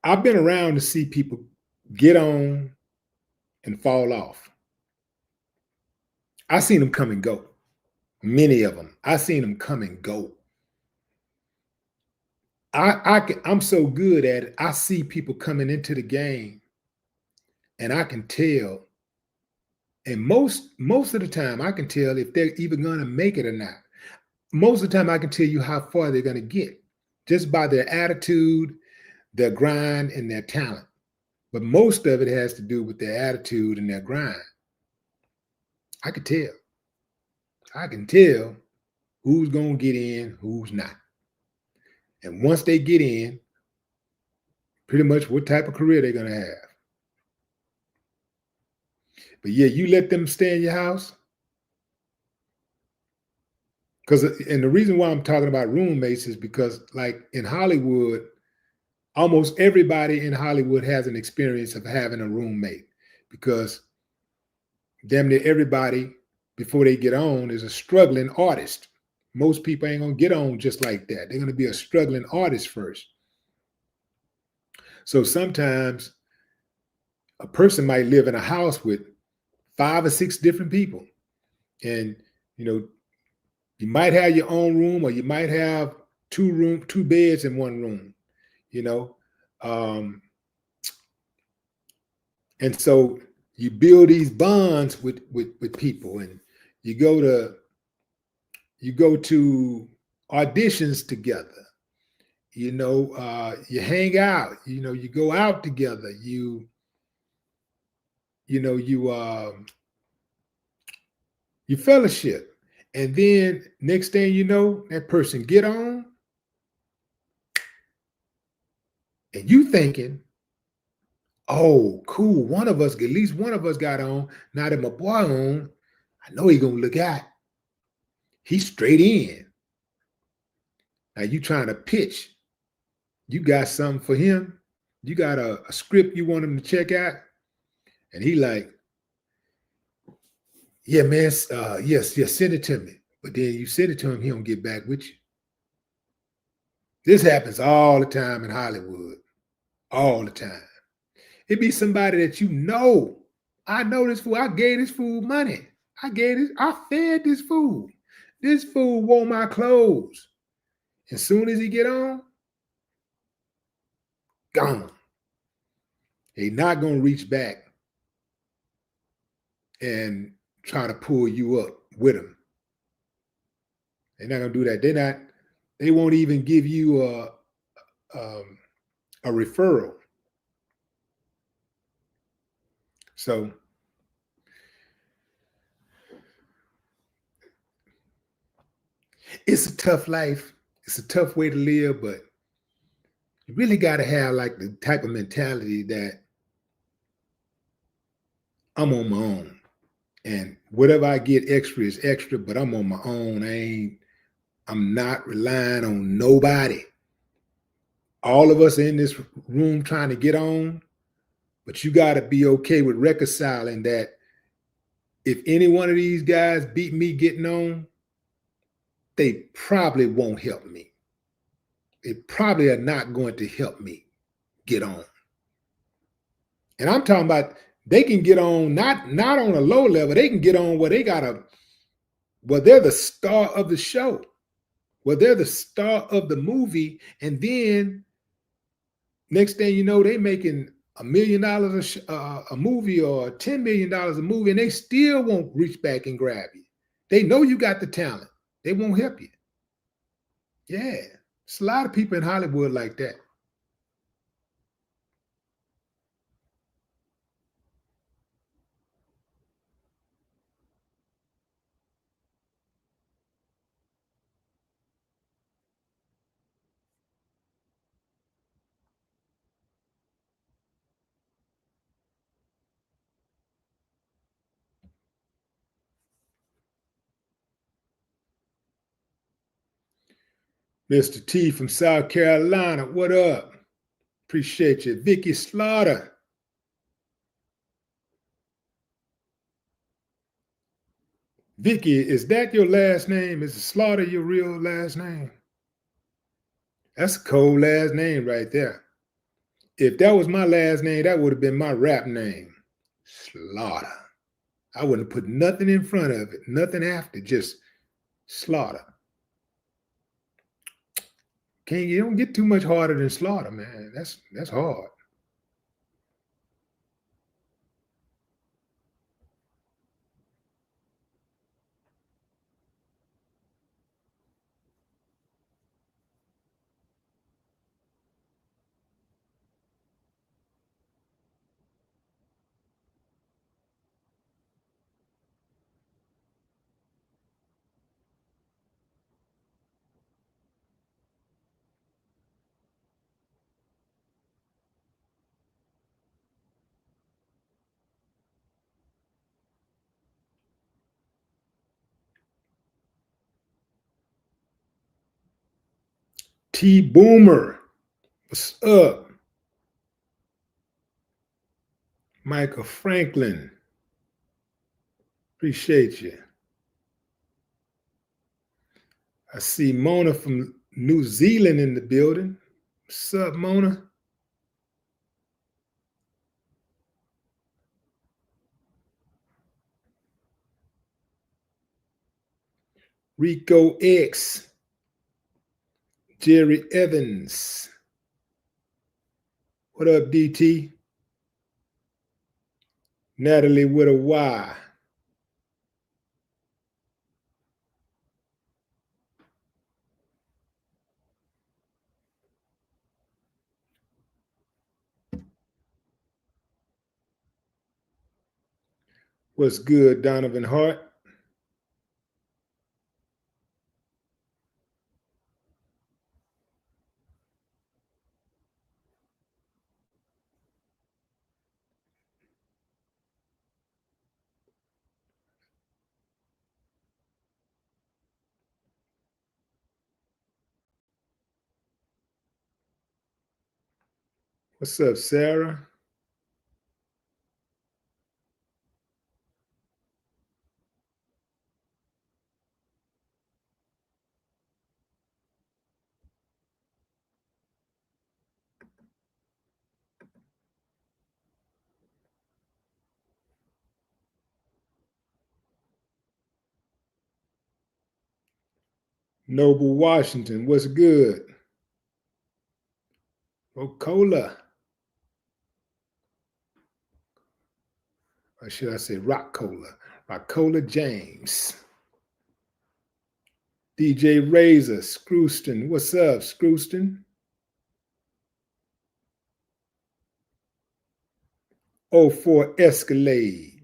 I've been around to see people get on and fall off. I've seen them come and go. Many of them. I've seen them come and go. I'm so good at it. I see people coming into the game, and I can tell. And most of the time, I can tell if they're even going to make it or not. Most of the time, I can tell you how far they're going to get just by their attitude, their grind, and their talent. But most of it has to do with their attitude and their grind. I can tell. I can tell who's going to get in, who's not. And once they get in, pretty much what type of career they're going to have. But yeah, you let them stay in your house. And the reason why I'm talking about roommates is because, like in Hollywood, almost everybody in Hollywood has an experience of having a roommate, because damn near everybody before they get on is a struggling artist. Most people ain't gonna get on just like that. They're gonna be a struggling artist first. So sometimes a person might live in a house with 5 or 6 different people, and you might have your own room, or you might have 2 beds in one room, and so you build these bonds with people, and you go to auditions together. You hang out. You go out together. You fellowship, and then next thing you know, that person get on, and you thinking, oh, cool. At least one of us got on. Now that my boy on, I know he gonna look out. He's straight in. Now you trying to pitch. You got something for him. You got a script you want him to check out, and he like, yeah, man, yes, send it to me. But then you send it to him, he don't get back with you. This happens all the time in Hollywood. All the time. It be somebody that I know this fool. I gave this fool money. I fed this fool. This fool wore my clothes. As soon as he get on, gone. He not gonna reach back and try to pull you up with him. They're not gonna do that. They won't even give you a referral. So it's a tough life. It's a tough way to live, but you really got to have like the type of mentality that I'm on my own, and whatever I get extra is extra. But I'm on my own. I'm not relying on nobody. All of us in this room trying to get on, but you got to be okay with reconciling that if any one of these guys beat me getting on, they probably won't help me. They probably are not going to help me get on. And I'm talking about they can get on not on a low level. They can get on where they're the star of the show. Well, they're the star of the movie, and then next thing you know, they making $1 million a movie or $10 million a movie, and they still won't reach back and grab you. They know you got the talent. They won't help you. Yeah, it's a lot of people in Hollywood like that. Mr. T from South Carolina, what up? Appreciate you. Vicky Slaughter. Vicky, is that your last name? Is Slaughter your real last name? That's a cold last name right there. If that was my last name, that would have been my rap name. Slaughter. I wouldn't put nothing in front of it, nothing after, just Slaughter. You don't get too much harder than Slaughter, man. That's hard. T Boomer, what's up? Michael Franklin, appreciate you. I see Mona from New Zealand in the building. What's up, Mona? Rico X, Jerry Evans. What up, DT? Natalie with a Y. What's good, Donovan Hart? What's up, Sarah? Noble Washington, what's good? Coca-Cola. Or should I say Rock-Cola? Rock-Cola James. DJ Razor, Scrooston. What's up, Scrooston? '04 Escalade.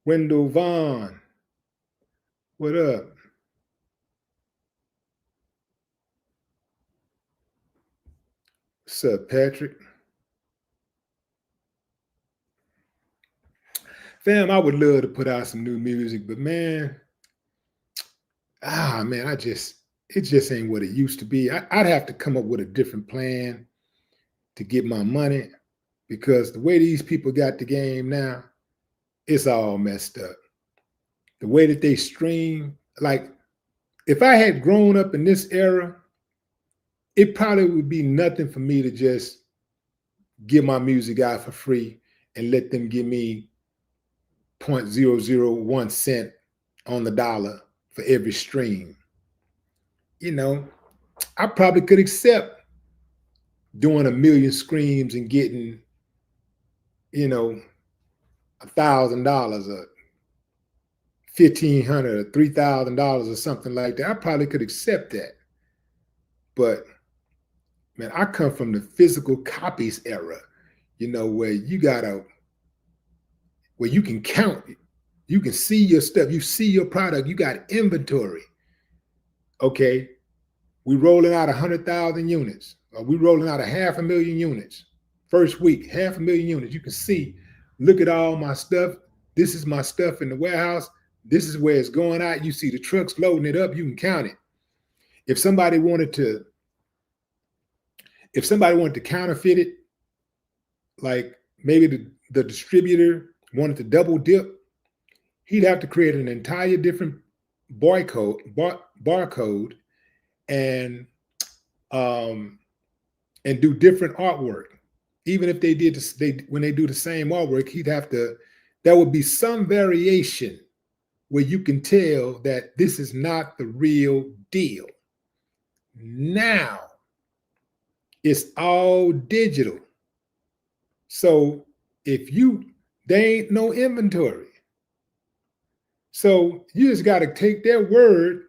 Wendell Vaughn. What up? What's up, Patrick? Fam, I would love to put out some new music, but man, it just ain't what it used to be. I'd have to come up with a different plan to get my money, because the way these people got the game now, it's all messed up. The way that they stream, like if I had grown up in this era, it probably would be nothing for me to just give my music out for free and let them give me 0.001 cent on the dollar for every stream. You know, I probably could accept doing 1 million streams and getting, $1,000 or $1,500 or $3,000 or something like that. I probably could accept that. But man, I come from the physical copies era, where where you can count, you can see your stuff, you see your product, you got inventory. Okay, we rolling out 100,000 units, or we rolling out 500,000 units. First week, 500,000 units. You can see, look at all my stuff. This is my stuff in the warehouse. This is where it's going out. You see the trucks loading it up. You can count it. If somebody wanted to counterfeit it, like maybe the distributor wanted to double dip, he'd have to create an entire different barcode and do different artwork. Even if they did this, when they do the same artwork, there would be some variation where you can tell that this is not the real deal. Now it's all digital. So there ain't no inventory. So you just got to take their word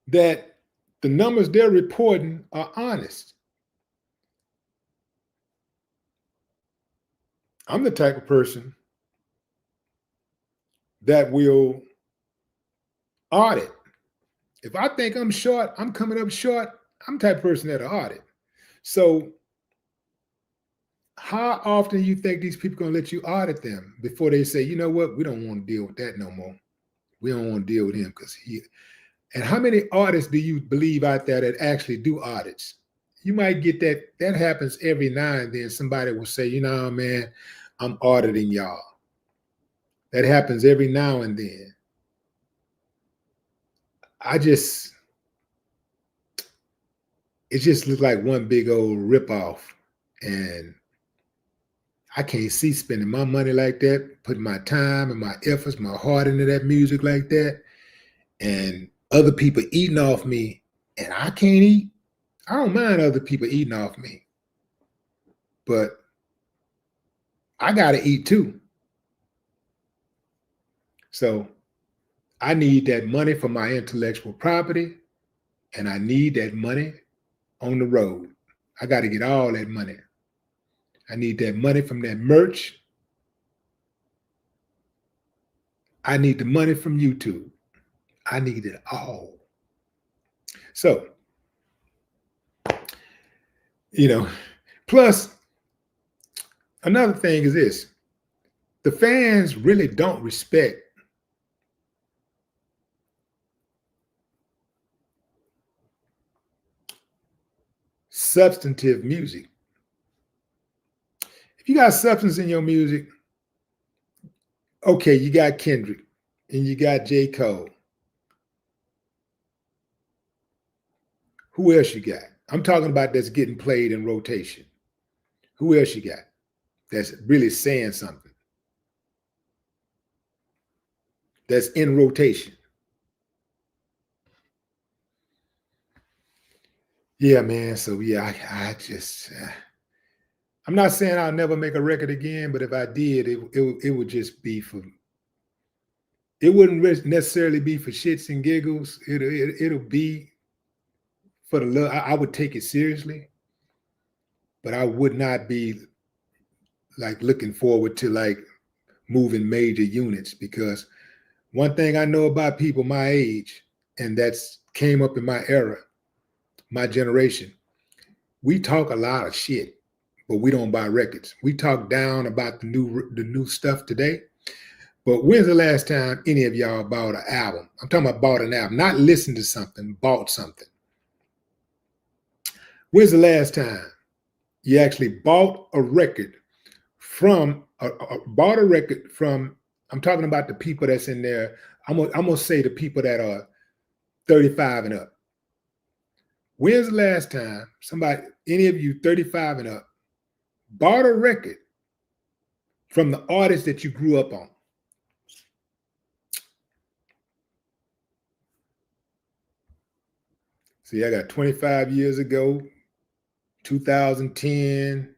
that the numbers they're reporting are honest. I'm the type of person that will audit. If I think I'm short, I'm coming up short, I'm the type of person that'll audit. So how often do you think these people are going to let you audit them before they say, you know what, we don't want to deal with that no more. We don't want to deal with him because he. And how many audits do you believe out there that actually do audits? You might get that happens every now and then. Somebody will say, man, I'm auditing y'all. That happens every now and then. It just looks like one big old ripoff. And I can't see spending my money like that, putting my time and my efforts, my heart into that music like that, and other people eating off me, and I can't eat. I don't mind other people eating off me, but I got to eat too. So I need that money for my intellectual property, and I need that money on the road. I got to get all that money. I need that money from that merch. I need the money from YouTube. I need it all. So, plus another thing is this: the fans really don't respect substantive music. If you got substance in your music, okay, you got Kendrick and you got J. Cole Who else you got? I'm talking about that's getting played in rotation. Who else you got that's really saying something? That's in rotation. Yeah, man. So yeah, I just I'm not saying I'll never make a record again, but if I did, it would just be for. It wouldn't necessarily be for shits and giggles. It'll be for the love. I would take it seriously, but I would not be like looking forward to like moving major units, because one thing I know about people my age, and that's came up in my era, my generation, we talk a lot of shit, but we don't buy records. We talk down about the new stuff today. But when's the last time any of y'all bought an album? I'm talking about bought an album, not listened to something, bought something. When's the last time you actually bought a record from, bought a record from, I'm talking about the people that's in there. I'm gonna say the people that are 35 and up. When's the last time somebody, any of you 35 and up, bought a record from the artist that you grew up on? See, I got 25 years ago, 2010,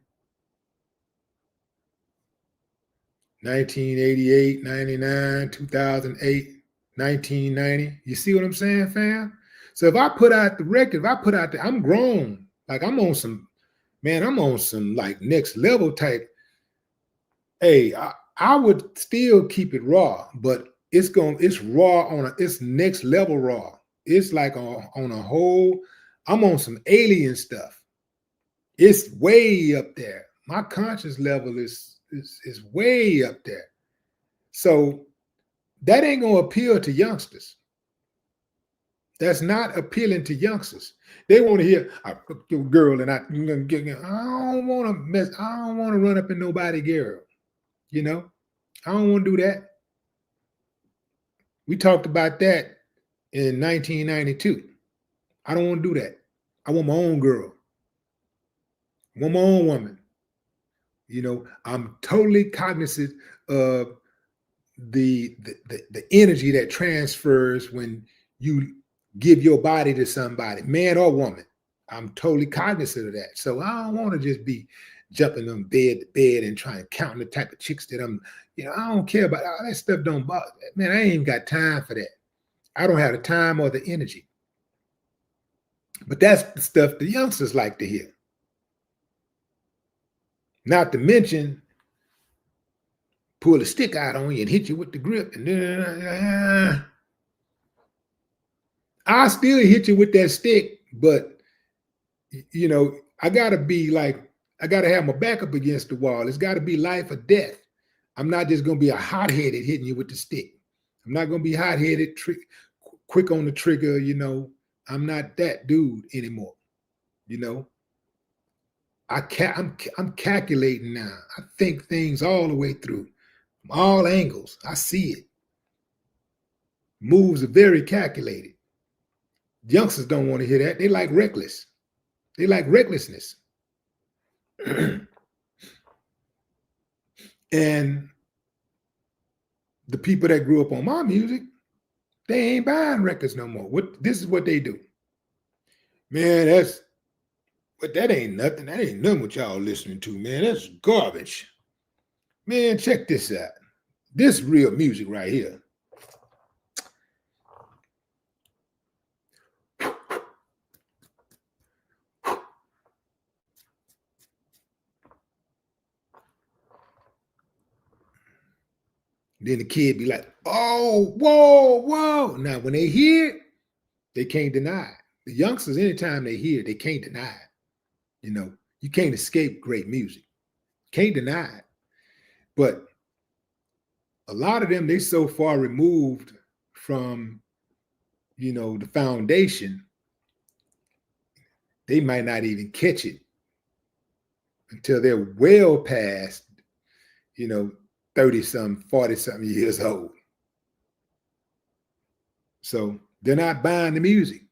1988, 99, 2008, 1990. You see what I'm saying, fam? So if I put out the record, if I put out I'm grown. Like I'm on some, man, I'm on some like next level type. Hey, I would still keep it raw, but it's raw it's next level raw. It's like on a whole, I'm on some alien stuff. It's way up there. My conscious level is way up there. So that ain't gonna appeal to youngsters. That's not appealing to youngsters. They want to hear, I fucked your girl and I don't want to mess, I don't want to run up in nobody girl. You know, I don't want to do that. We talked about that in 1992. I don't want to do that. I want my own girl. I want my own woman. You know, I'm totally cognizant of the energy that transfers when you give your body to somebody, man or woman. I'm totally cognizant of that. So I don't want to just be jumping from bed to bed and trying to count the type of chicks that I'm, I don't care about all that stuff. Don't bother. Man, I ain't even got time for that. I don't have the time or the energy. But that's the stuff the youngsters like to hear. Not to mention, pull a stick out on you and hit you with the grip. And I still hit you with that stick, but I gotta be like, I gotta have my back up against the wall. It's gotta be life or death. I'm not just gonna be a hot-headed hitting you with the stick. I'm not gonna be hot-headed, quick on the trigger. I'm not that dude anymore. I'm calculating now. I think things all the way through, from all angles. I see it. Moves are very calculated. Youngsters don't want to hear that. They like reckless. They like recklessness. And the people that grew up on my music, they ain't buying records no more. This is what they do. Man, that ain't nothing. That ain't nothing what y'all listening to, man. That's garbage. Man, check this out. This real music right here. Then the kid be like, oh, whoa, whoa. Now, when they hear it, they can't deny it. The youngsters, anytime they hear it, they can't deny it. You can't escape great music. Can't deny it. But a lot of them, they so far removed from, the foundation, they might not even catch it until they're well past, 30-something, 40-something years old. So they're not buying the music.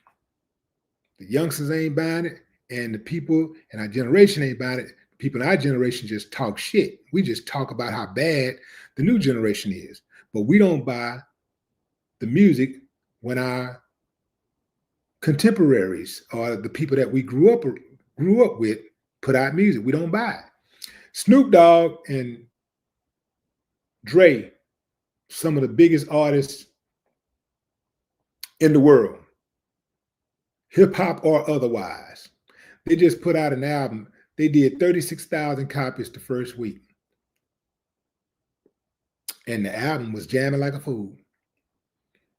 The youngsters ain't buying it, and the people in our generation ain't buying it. People in our generation just talk shit. We just talk about how bad the new generation is, but we don't buy the music when our contemporaries or the people that we grew up with put out music. We don't buy it. Snoop Dogg and Dre, some of the biggest artists in the world, hip hop or otherwise, they just put out an album. They did 36,000 copies the first week. And the album was jamming like a fool.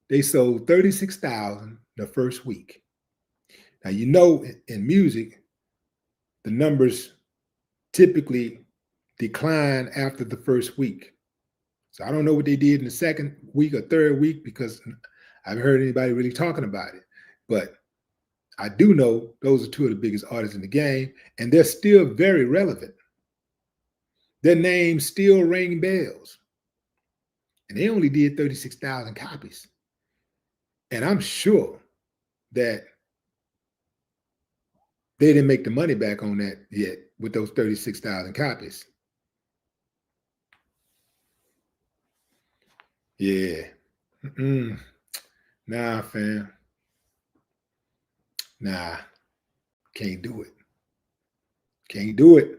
They sold 36,000 the first week. Now, you know, in music, the numbers typically decline after the first week. So I don't know what they did in the second week or third week because I haven't heard anybody really talking about it. But I do know those are two of the biggest artists in the game, and they're still very relevant. Their names still ring bells. And they only did 36,000 copies. And I'm sure that they didn't make the money back on that yet with those 36,000 copies. Yeah. Nah, fam. Nah. Can't do it. Can't do it.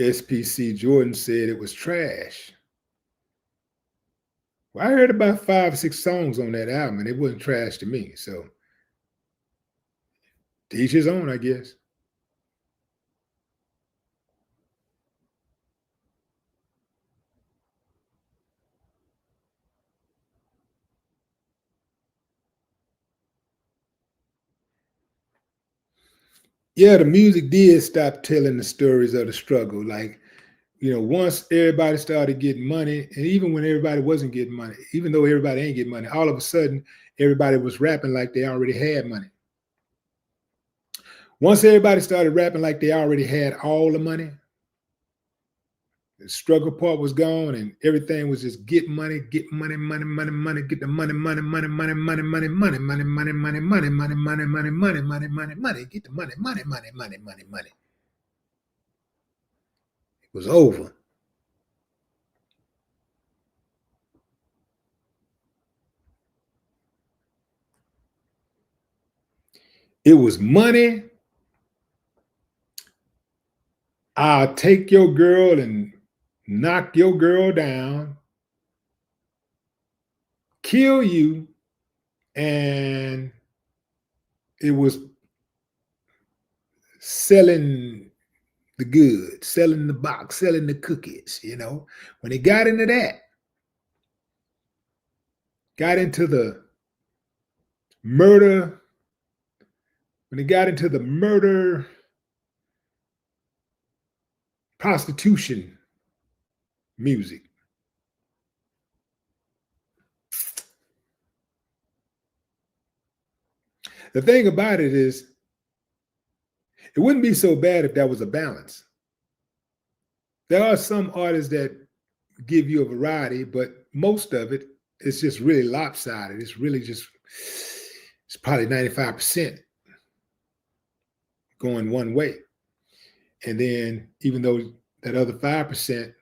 SPC Jordan said it was trash. Well, I heard about 5 or 6 songs on that album, and it wasn't trash to me. So, to each his own, I guess. Yeah, the music did stop telling the stories of the struggle. Like, you know, once everybody started getting money, and even when everybody wasn't getting money, even though everybody ain't getting money, all of a sudden, everybody was rapping like they already had money. Once everybody started rapping like they already had all the money, the struggle part was gone, and everything was just get money, get the money, get the money, money, get the money, money, money, money, money, money, money, money, money, money, money, money, money, money, money, get the money, money, money, money, money, money. It was over. It was money. I'll take your girl and knock your girl down, kill you, and it was selling the goods, selling the box, selling the cookies, you know. When it got into that, got into the murder, when it got into the murder, prostitution music, the thing about it is, it wouldn't be so bad if that was a balance. There are some artists that give you a variety, but most of it is just really lopsided. It's really just, it's probably 95% going one way. And then even though that other 5%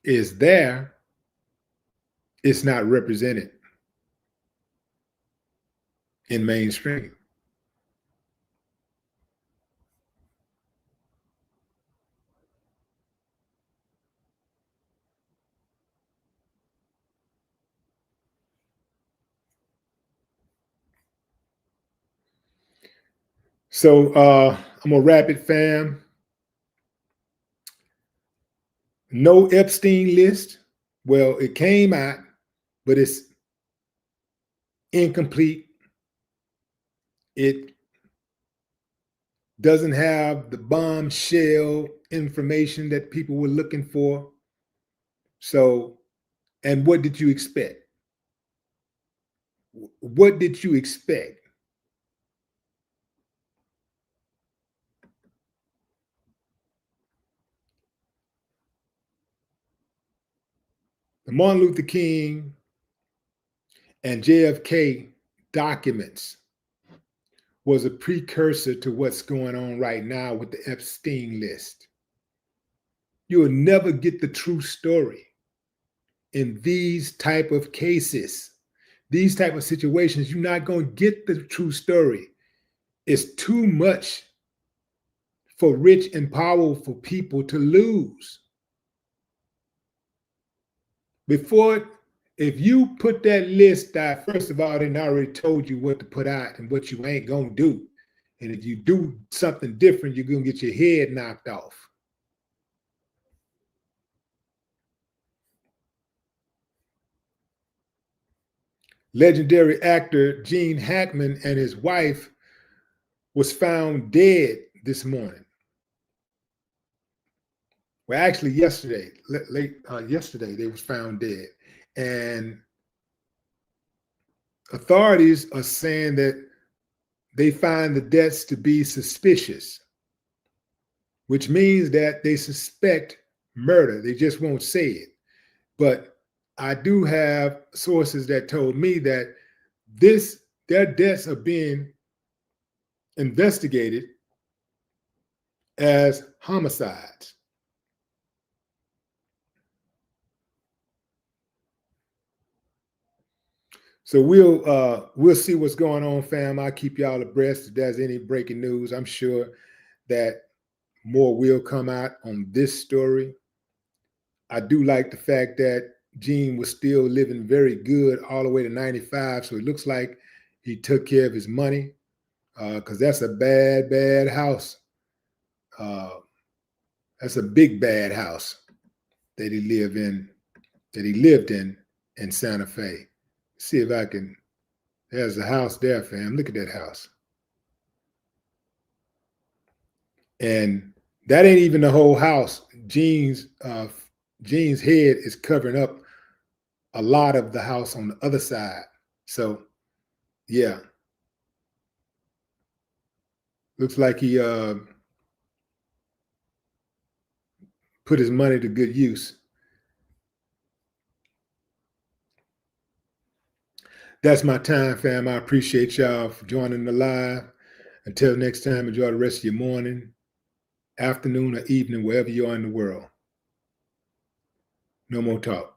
is there, it's not represented in mainstream. So I'm gonna wrap it, fam. No Epstein list. Well, it came out, but it's incomplete. It doesn't have the bombshell information that people were looking for. So, and what did you expect? What did you expect? The Martin Luther King and JFK documents was a precursor to what's going on right now with the Epstein list. You will never get the true story in these type of cases, these type of situations. You're not going to get the true story. It's too much for rich and powerful people to lose. Before, if you put that list out, first of all, they already told you what to put out and what you ain't gonna do. And if you do something different, you're gonna get your head knocked off. Legendary actor Gene Hackman and his wife was found dead this morning. Well, actually yesterday, yesterday they was found dead. And authorities are saying that they find the deaths to be suspicious, which means that they suspect murder. They just won't say it. But I do have sources that told me that their deaths are being investigated as homicides. So we'll see what's going on, fam. I'll keep y'all abreast if there's any breaking news. I'm sure that more will come out on this story. I do like the fact that Gene was still living very good all the way to 95. So it looks like he took care of his money, because that's a bad, bad house. That's a big, bad house that he lived in Santa Fe. See if I can, there's a house there, fam. Look at that house. And that ain't even the whole house. Gene's head is covering up a lot of the house on the other side. So yeah, looks like he put his money to good use. That's my time, fam. I appreciate y'all for joining the live. Until next time, enjoy the rest of your morning, afternoon, or evening, wherever you are in the world. No more talk.